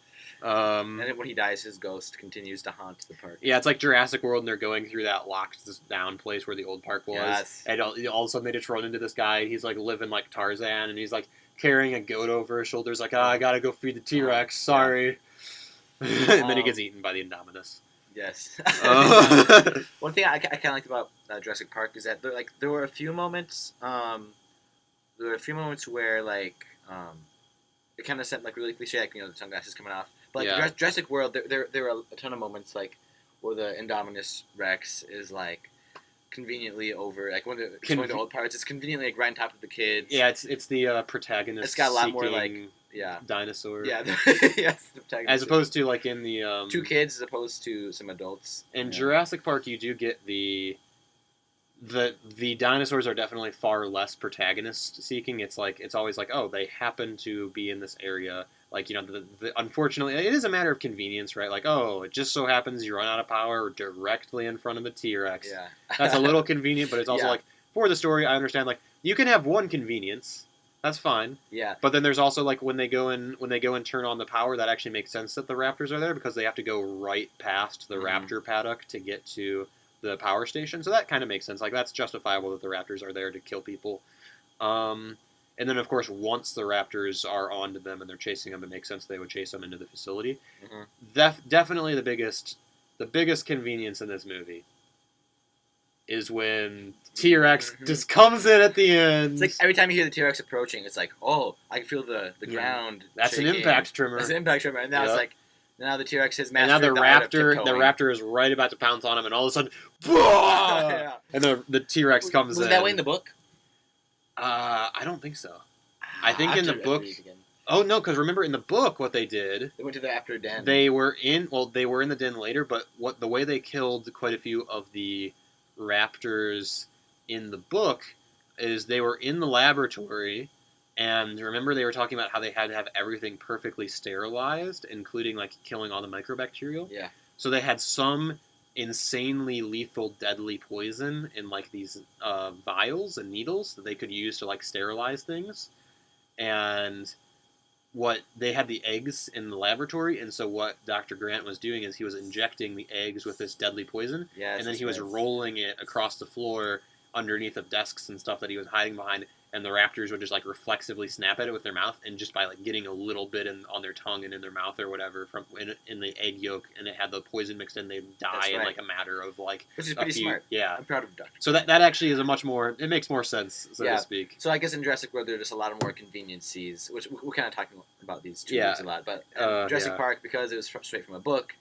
And then when he dies, his ghost continues to haunt the park. Yeah, it's like Jurassic World, and they're going through that locked down place where the old park was. Yes. And all of a sudden, they just run into this guy. He's like living like Tarzan, and he's like carrying a goat over his shoulders, like, I gotta go feed the T-Rex. Sorry. And then he gets eatten by the Indominus. Yes. One thing I kind of liked about Jurassic Park is that there were a few moments. There were a few moments where like it kind of sent like really cliche, like the sunglasses coming off. But like Jurassic World, there were a ton of moments like where the Indominus Rex is like conveniently over, like when it's going to old parts, it's conveniently like right on top of the kids. Yeah, it's the protagonist. It's got a lot more like dinosaur. Yeah, yes, the protagonist. As opposed to like in the 2 kids as opposed to some adults. In Jurassic Park, you do get the dinosaurs are definitely far less protagonist seeking. It's like it's always like, oh, they happen to be in this area. Like, unfortunately, it is a matter of convenience, right? Like, oh, it just so happens you run out of power directly in front of the T-Rex. Yeah. That's a little convenient, but it's also like, for the story, I understand, like, you can have one convenience. That's fine. Yeah. But then there's also, like, when they go and turn on the power, that actually makes sense that the raptors are there because they have to go right past the raptor paddock to get to the power station. So that kind of makes sense. Like, that's justifiable that the raptors are there to kill people. And then, of course, once the raptors are onto them and they're chasing them, it makes sense they would chase them into the facility. Mm-hmm. Definitely the biggest convenience in this movie is when T-Rex just comes in at the end. It's like every time you hear the T-Rex approaching, it's like, oh, I can feel the ground. That's shaking. an impact trimmer. That's an impact trimmer. And now it's like, now the T-Rex has mastered and now the raptor is right about to pounce on him, and all of a sudden, and the T-Rex comes in. Was that way in the book? I don't think so. I think in the book. Oh no, because remember in the book what they did. They went to the raptor den. They were in the den later, but the way they killed quite a few of the raptors in the book is they were in the laboratory, and remember they were talking about how they had to have everything perfectly sterilized, including like killing all the microbacterial. Yeah. So they had some insanely lethal, deadly poison in like these vials and needles that they could use to like sterilize things, and what they had the eggs in the laboratory, and so what Dr. Grant was doing is he was injecting the eggs with this deadly poison, and then he was rolling it across the floor underneath of desks and stuff that he was hiding behind, and the raptors would just like reflexively snap at it with their mouth, and just by like getting a little bit on their tongue and in their mouth or whatever from in the egg yolk, and it had the poison mixed in, they'd die in like a matter of like which is pretty smart. Yeah, I'm proud of Dr. So that actually is it makes more sense, so to speak. So I guess in Jurassic World there are just a lot of more conveniences, which we're kind of talking about these two movies a lot, but Jurassic Park, because it was straight from a book,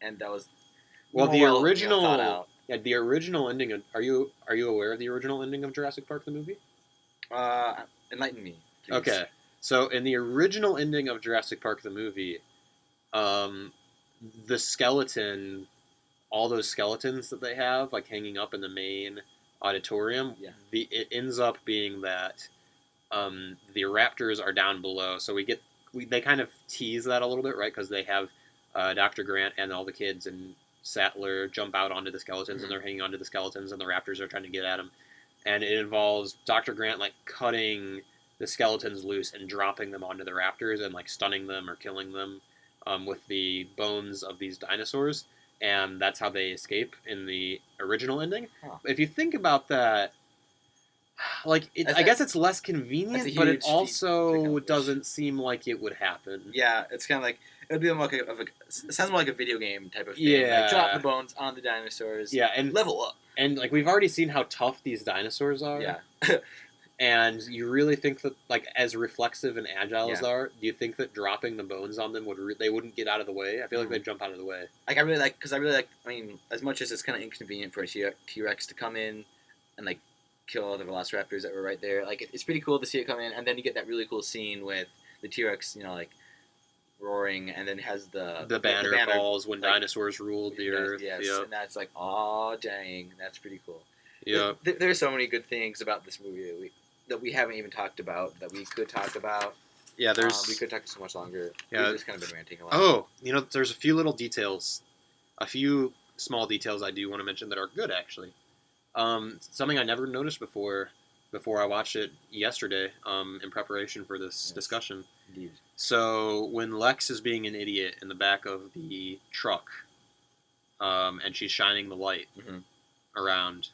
and that was the original. Yeah, the original ending of, are you aware of the original ending of Jurassic Park the movie? Enlighten me, please. Okay. So in the original ending of Jurassic Park the movie, the skeleton, all those skeletons that they have like hanging up in the main auditorium, Yeah. it ends up being that the raptors are down below. So they kind of tease that a little bit, right? Because they have Dr. Grant and all the kids and Sattler jump out onto the skeletons, and they're hanging onto the skeletons, and the raptors are trying to get at them. And it involves Dr. Grant like cutting the skeletons loose and dropping them onto the raptors and like stunning them or killing them with the bones of these dinosaurs, and that's how they escape in the original ending. Huh. If you think about that, like I guess it's less convenient, but it also doesn't seem like it would happen. Yeah, it's kind of like it would be more like it sounds more like a video game type of thing. Yeah, like drop the bones on the dinosaurs. Yeah, and level up. And like we've already seen how tough these dinosaurs are. Yeah. And you really think that, like, as reflexive and agile as they are, do you think that dropping the bones on them they wouldn't get out of the way? I feel like they'd jump out of the way. Like I really like I mean, as much as it's kind of inconvenient for a T-Rex to come in and like kill all the velociraptors that were right there, like it's pretty cool to see it come in, and then you get that really cool scene with the T-Rex, like roaring, and then it has the banner falls when dinosaurs ruled the earth. Yes, yep. And that's like, oh dang, that's pretty cool. Yeah, there's so many good things about this movie that we haven't even talked about that we could talk about. Yeah, we could talk so much longer. Yeah, we've just kind of been ranting a lot. Oh, there's a few little details, a few small details I do want to mention that are good actually. Something I never noticed before I watched it yesterday in preparation for this discussion. Indeed. So when Lex is being an idiot in the back of the truck, and she's shining the light around,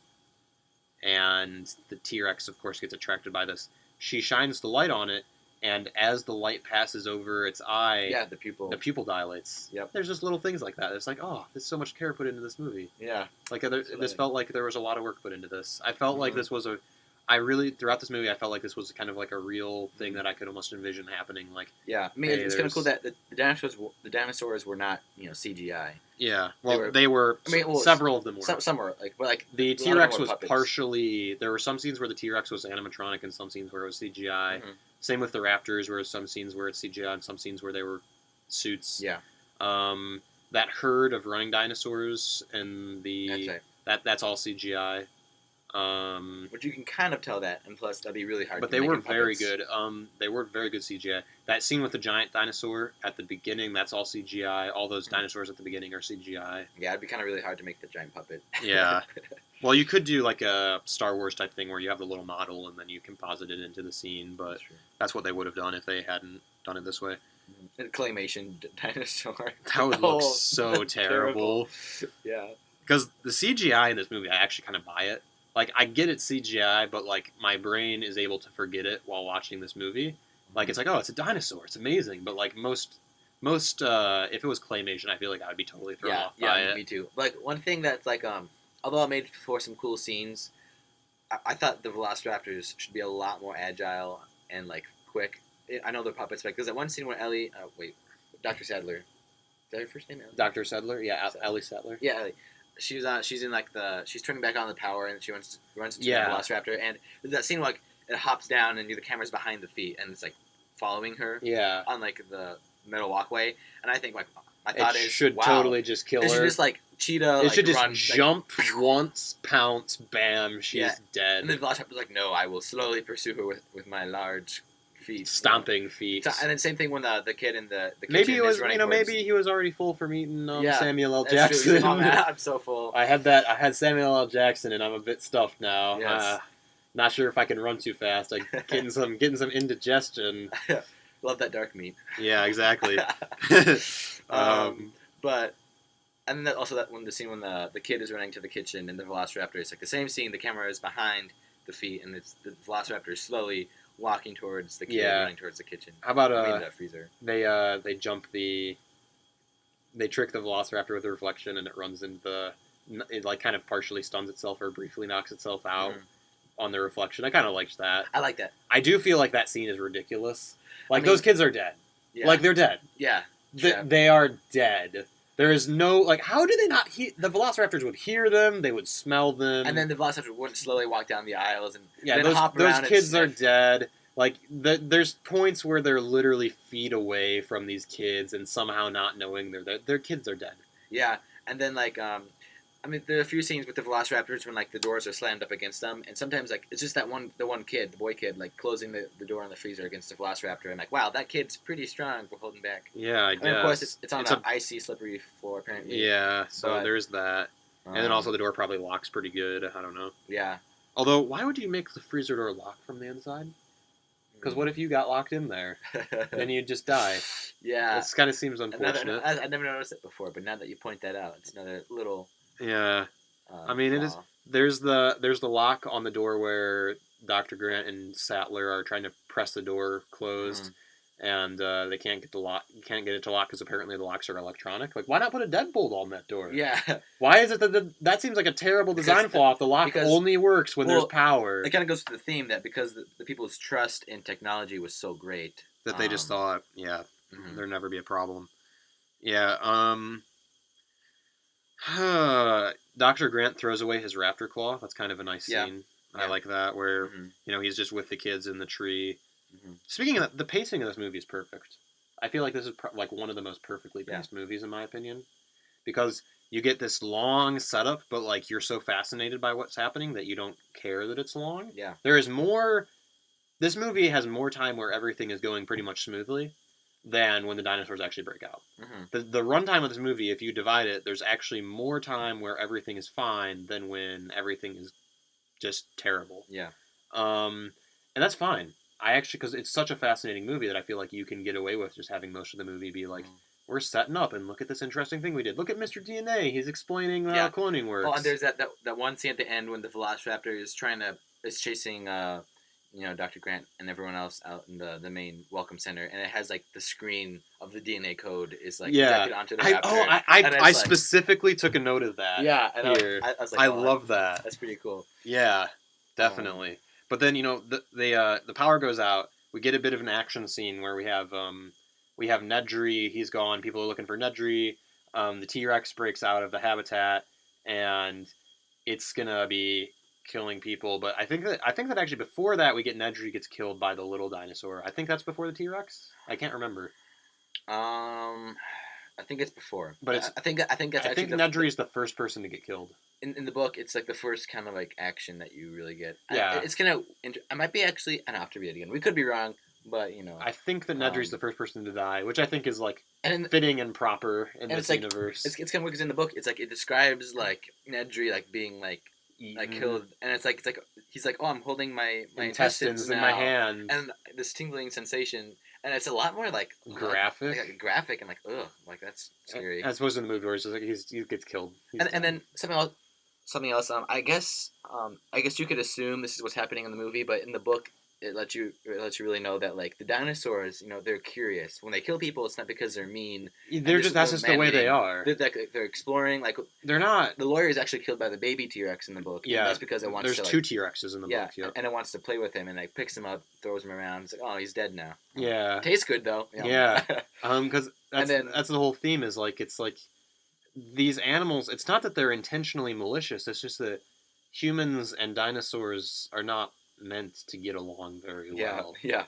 and the T-Rex, of course, gets attracted by this. She shines the light on it, and as the light passes over its eye, the pupil dilates. Yep. There's just little things like that. It's like, oh, there's so much care put into this movie. Yeah. Like this felt like there was a lot of work put into this. I felt like this was throughout this movie, I felt like this was kind of like a real thing that I could almost envision happening. Like, yeah, I mean, it's kind of cool that the dinosaurs were not CGI. Yeah, well, they were. Several of them were. Some were like the T-Rex was partially. There were some scenes where the T-Rex was animatronic, and some scenes where it was CGI. Same with the Raptors, where some scenes where it's CGI, and some scenes where they were suits. Yeah. That herd of running dinosaurs and that's all CGI. But you can kind of tell that, and plus that'd be really hard. But they were very good. They were very good CGI. That scene with the giant dinosaur at the beginning, that's all CGI. All those dinosaurs at the beginning are CGI. Yeah, it'd be kind of really hard to make the giant puppet. Yeah. Well, you could do like a Star Wars type thing where you have the little model and then you composite it into the scene, but that's what they would have done if they hadn't done it this way. And claymation dinosaur. That would look so terrible. Yeah. Because the CGI in this movie, I actually kind of buy it. Like, I get it's CGI, but, like, my brain is able to forget it while watching this movie. Like, it's like, oh, it's a dinosaur. It's amazing. But, like, most if it was claymation, I feel like I would be totally thrown off by it. Yeah, me too. Like, one thing that's, like, although it made for some cool scenes, I thought the Velociraptors should be a lot more agile and, like, quick. I know they're puppets, but there's that one scene where Dr. Sadler. Is that her first name? Ellie? Dr. Sadler? Yeah, Ellie Sadler. Yeah, Ellie. She's in like she's turning back on the power, and she runs into the Velociraptor, and there's that scene where, like, it hops down and the camera's behind the feet, and it's like following her. Yeah. On like the metal walkway, and I think like my thought is should totally just kill her. It should just like cheetah. It should just jump once, pounce, bam, she's dead. And then Velociraptor's like, no, I will slowly pursue her with my large feet, stomping feet. So, and then same thing when the kid in the kitchen maybe it was running maybe he was already full from eating Samuel L. Jackson. Oh, man, I'm so full. I had Samuel L. Jackson, and I'm a bit stuffed now. Yes. Not sure if I can run too fast. I'm getting some indigestion. Love that dark meat. Yeah, exactly. But and then also when the kid is running to the kitchen and the Velociraptor, it's like the same scene. The camera is behind the feet, and it's the Velociraptor is slowly walking towards the kid, running towards the kitchen. How about the freezer? They trick the Velociraptor with a reflection, and it runs into it like kind of partially stuns itself or briefly knocks itself out on the reflection. I kind of liked that. I like that. I do feel like that scene is ridiculous. Like, those kids are dead. Yeah. Like, they're dead. Yeah. They are dead. There is no, like, how do they not hear? The Velociraptors would hear them, they would smell them. And then the Velociraptor would slowly walk down the aisles and then hop around. Those kids are dead. Like, there's points where they're literally feet away from these kids and somehow not knowing their kids are dead. Yeah, and then like I mean, there are a few scenes with the Velociraptors when like the doors are slammed up against them, and sometimes like it's just the one kid, the boy kid, like closing the door on the freezer against the Velociraptor, and like, wow, that kid's pretty strong for holding back. Yeah, I And guess. of course, it's on an icy, slippery floor apparently. Yeah, so But, there's that, and then also the door probably locks pretty good. I don't know. Yeah. Although, why would you make the freezer door lock from the inside? Because what if you got locked in there? Then you'd just die. Yeah. It kind of seems unfortunate. I never noticed it before, but now that you point that out, it's another little. Yeah. I mean, flaw. it is. There's the lock on the door where Dr. Grant and Sattler are trying to press the door closed, and they can't get it to lock because apparently the locks are electronic. Like, why not put a deadbolt on that door? Yeah. Why is it that seems like a terrible design flaw? If the lock only works when there's power. It kind of goes to the theme that because the people's trust in technology was so great that they just thought, there'd never be a problem. Yeah. Dr. Grant throws away his raptor claw. That's kind of a nice scene. Yeah. I like that, where he's just with the kids in the tree. Speaking of that, the pacing of this movie is perfect. I feel like this is like one of the most perfectly paced movies in my opinion, because you get this long setup, but like you're so fascinated by what's happening that you don't care that it's long. Yeah, there is more. This movie has more time where everything is going pretty much smoothly than when the dinosaurs actually break out. The runtime of this movie, if you divide it, there's actually more time where everything is fine than when everything is just terrible. Yeah. And that's fine. Because it's such a fascinating movie that I feel like you can get away with just having most of the movie be like, we're setting up and look at this interesting thing we did. Look at Mr. DNA. He's explaining how cloning works. Oh, and there's that one scene at the end when the Velociraptor is chasing Dr. Grant and everyone else out in the main welcome center, and it has like the screen of the DNA code is like projected onto the raptor. I specifically took a note of that. Yeah, and here. I was like, I love that. That's pretty cool. Yeah, definitely. But then the power goes out. We get a bit of an action scene where we have Nedry. He's gone. People are looking for Nedry. The T-Rex breaks out of the habitat, and it's gonna be killing people. But I think that actually before that we get Nedry gets killed by the little dinosaur. I think that's before the T-Rex. I can't remember. I think it's before. But I think Nedry is the first person to get killed. In the book, it's like the first kind of like action that you really get. Yeah. It's kind of. I might be actually. I don't have to read it again. We could be wrong, but I think that Nedry's the first person to die, which I think is like fitting and proper in this universe. It's kind of weird because in the book, it's like it describes like Nedry like being like killed, and it's like he's like, oh, I'm holding my intestines in my hand, and this tingling sensation. And it's a lot more like graphic, graphic, and like ugh, like that's scary. As opposed to in the movie where it's just like he gets killed. And then something else. I guess you could assume this is what's happening in the movie, but in the book, it lets you really know that like the dinosaurs, they're curious. When they kill people, it's not because they're mean. That's just the way they are. They're exploring. Like they're not. The lawyer is actually killed by the baby T-Rex in the book. Yeah, and that's because it wants. There's two T-Rexes in the book. Yeah, and it wants to play with him and like picks him up, throws him around. It's like, oh, he's dead now. Yeah, tastes good though. Yeah, because that's the whole theme is like it's like these animals. It's not that they're intentionally malicious. It's just that humans and dinosaurs are not meant to get along very well. Yeah.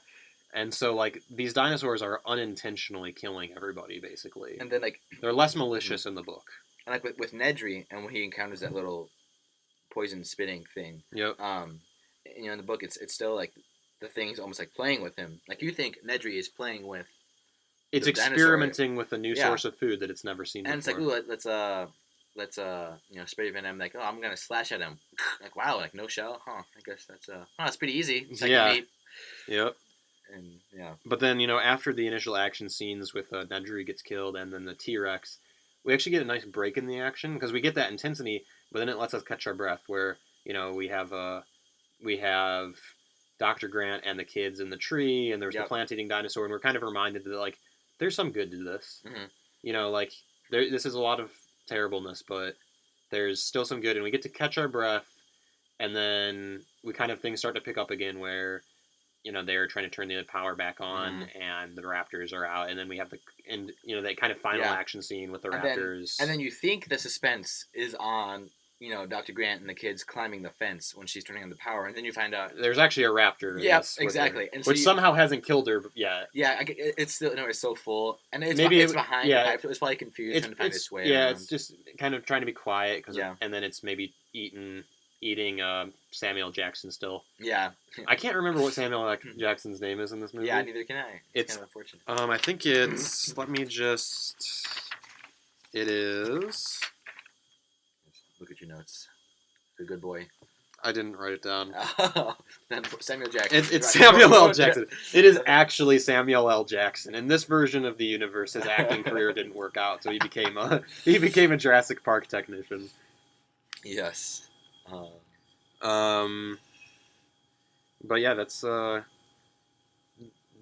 And so like these dinosaurs are unintentionally killing everybody basically. And then like they're less malicious in the book. And like with Nedry and when he encounters that little poison spitting thing. Yep. In the book it's still like the thing's almost like playing with him. Like you think Nedry is playing with it's experimenting with a new source of food that it's never seen before. And it's like, ooh, let's spray venom. Like, oh, I'm gonna slash at him. Like, wow, like no shell, huh? I guess that's pretty easy. Yeah. Yep. And yeah. But then after the initial action scenes with Nedry gets killed and then the T-Rex, we actually get a nice break in the action because we get that intensity, but then it lets us catch our breath. Where we have Dr. Grant and the kids in the tree, and there's the plant-eating dinosaur, and we're kind of reminded that like there's some good to this. Like this is a lot of terribleness, but there's still some good, and we get to catch our breath, and then things start to pick up again where they're trying to turn the power back on, and the raptors are out, and then we have that kind of final action scene with the raptors. And then you think the suspense is on Dr. Grant and the kids climbing the fence when she's turning on the power, and then you find out There's actually a raptor. in yeah, this with her, exactly, and so which somehow hasn't killed her yet. yeah, it's still it's so full, and Maybe it's behind yeah, the pipe, so it's probably confused trying to find its way yeah, around. it's just kind of trying to be quiet Yeah. and then it's maybe eating Samuel Jackson still. Yeah, I can't remember what Samuel Jackson's name is in this movie. yeah, neither can I. It's kind of unfortunate. I think it's let me just. It is. Look at your notes. You're a good boy. I didn't write it down. Samuel Jackson. It's Samuel L. Jackson. It is actually Samuel L. Jackson. In this version of the universe, his acting career didn't work out, so he became a Jurassic Park technician. Yes. But yeah, that's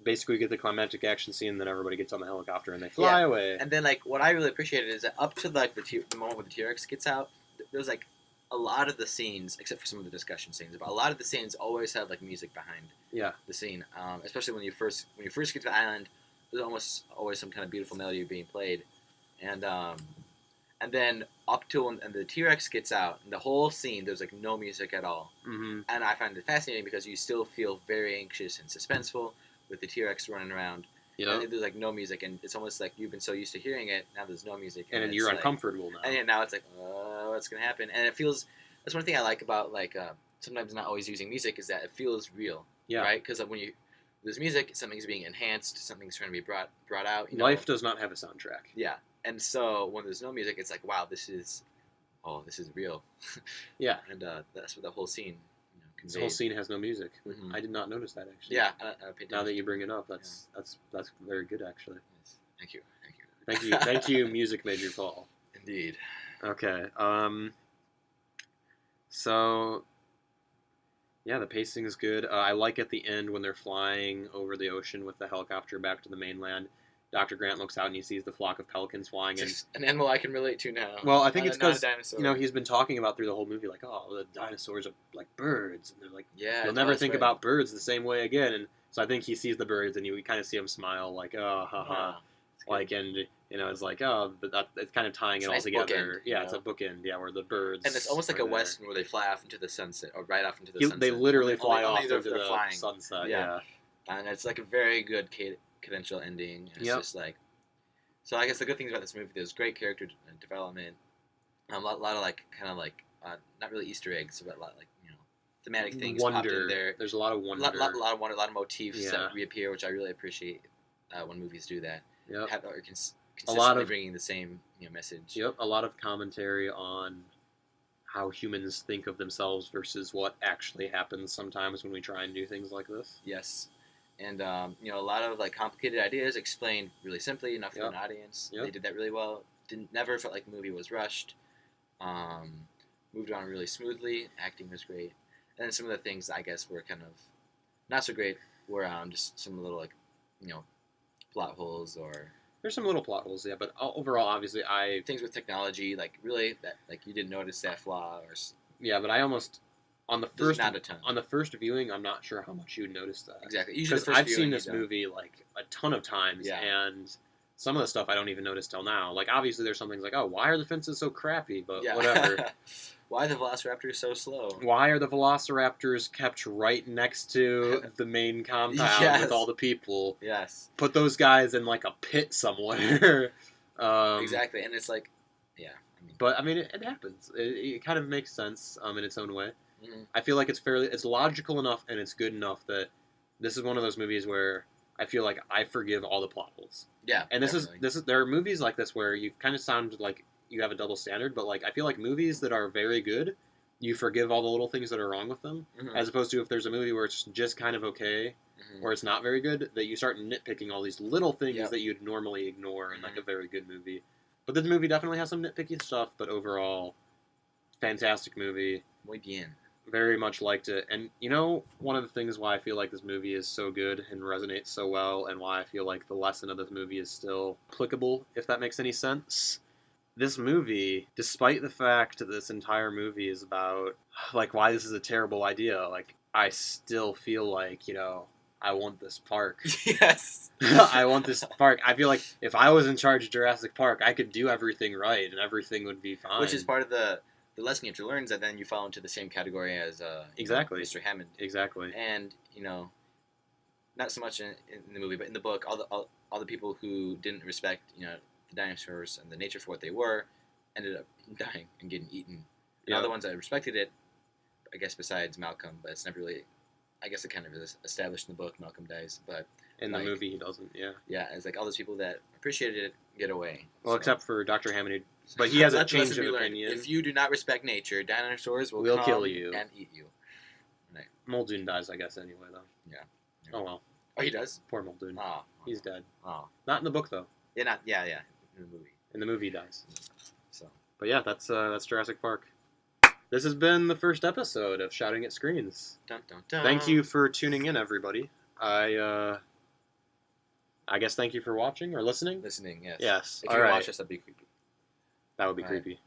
basically we get the climactic action scene, and then everybody gets on the helicopter and they fly away. And then what I really appreciated is that up to the moment where the T-Rex gets out, there's a lot of the scenes, except for some of the discussion scenes, but a lot of the scenes always have music behind the scene. Especially when you first get to the island, there's almost always some kind of beautiful melody being played, and then up till when the T-Rex gets out, and the whole scene there's no music at all. Mm-hmm. And I find it fascinating because you still feel very anxious and suspenseful with the T-Rex running around. Yeah. And there's no music, and it's almost like you've been so used to hearing it, now there's no music. And you're uncomfortable now. And now it's what's going to happen? And it feels, that's one thing I like about, sometimes not always using music, is that it feels real. Yeah. Right? Because when there's music, something's being enhanced, something's trying to be brought out. Life does not have a soundtrack. Yeah. And so when there's no music, it's wow, this is real. Yeah. And that's what the whole scene conveys. The whole scene has no music. Mm-hmm. I did not notice that, actually. Yeah. Now that you bring it up, that's very good, actually. Yes. Thank you. Thank you, music major Paul. Indeed. Okay. So, yeah, the pacing is good. I like at the end when they're flying over the ocean with the helicopter back to the mainland. Dr. Grant looks out and he sees the flock of pelicans flying in. An animal I can relate to now. Well, I think it's because you he's been talking about through the whole movie the dinosaurs are like birds, and they're yeah, you'll never think about birds the same way again. And so I think he sees the birds and you kind of see him smile oh, haha. And it's but it's kind of tying it all together. It's a bookend. Yeah, where the birds. And it's almost like a western where they fly off into the sunset or right off into the sunset. They literally fly off into the flying. sunset. Yeah, and it's a very good cadential ending. And it's just so I guess the good things about this movie, there's great character development, a lot of not really Easter eggs, but a lot thematic things popped in there. There's a lot of wonder. A lot of motifs that reappear, which I really appreciate when movies do that. Yep. Consistently bringing the same message. Yep, a lot of commentary on how humans think of themselves versus what actually happens sometimes when we try and do things like this. Yes. And a lot of complicated ideas explained really simply enough for an audience. They did that really well. Never felt like the movie was rushed. Moved on really smoothly. Acting was great. And then some of the things I guess were kind of not so great were just some little plot holes or. There's some little plot holes, but overall, obviously, things with technology really that you didn't notice that flaw or. Yeah, but I almost. On the first viewing, I'm not sure how much you noticed that. Exactly. Because I've seen this movie a ton of times, and some of the stuff I don't even notice till now. Obviously, there's some things why are the fences so crappy? But whatever. Why are the velociraptors so slow? Why are the velociraptors kept right next to the main compound with all the people? Yes. Put those guys in a pit somewhere. Exactly, and it's But it happens. It kind of makes sense in its own way. Mm-hmm. I feel like it's logical enough and it's good enough that this is one of those movies where I feel like I forgive all the plot holes. Yeah, and this is there are movies like this where you kind of sound like you have a double standard, but I feel like movies that are very good, you forgive all the little things that are wrong with them, as opposed to if there's a movie where it's just kind of okay, or it's not very good, that you start nitpicking all these little things that you'd normally ignore in a very good movie. But this movie definitely has some nitpicky stuff, but overall, fantastic movie. Muy bien. Very much liked it. And one of the things why I feel like this movie is so good and resonates so well, and why I feel like the lesson of this movie is still applicable, if that makes any sense. This movie, despite the fact that this entire movie is about why this is a terrible idea, I still feel I want this park. Yes. I want this park. I feel like if I was in charge of Jurassic Park, I could do everything right and everything would be fine. Which is part of the the lesson you have to learn is that then you fall into the same category as Exactly. Mr. Hammond. Exactly. And not so much in the movie, but in the book, all the people who didn't respect the dinosaurs and the nature for what they were ended up dying and getting eaten. And all the ones that respected it, I guess besides Malcolm, but it's never really. I guess it kind of is established in the book. Malcolm dies, but in the movie he doesn't. Yeah. Yeah, it's like all those people that appreciated it get away. Well, except for Dr. Hammond, but he has a change of opinion. If you do not respect nature, dinosaurs will come kill you and eat you. Right. Muldoon dies, I guess, anyway, though. Yeah. Oh, well. Oh, he does? Poor Muldoon. Oh. He's dead. Oh. Not in the book, though. Yeah, in the movie. In the movie, he dies. So. But yeah, that's Jurassic Park. This has been the first episode of Shouting at Screens. Dun, dun, dun. Thank you for tuning in, everybody. I guess thank you for watching or listening. Listening, yes. Yes. If you watch us, that'd be creepy. That would be creepy.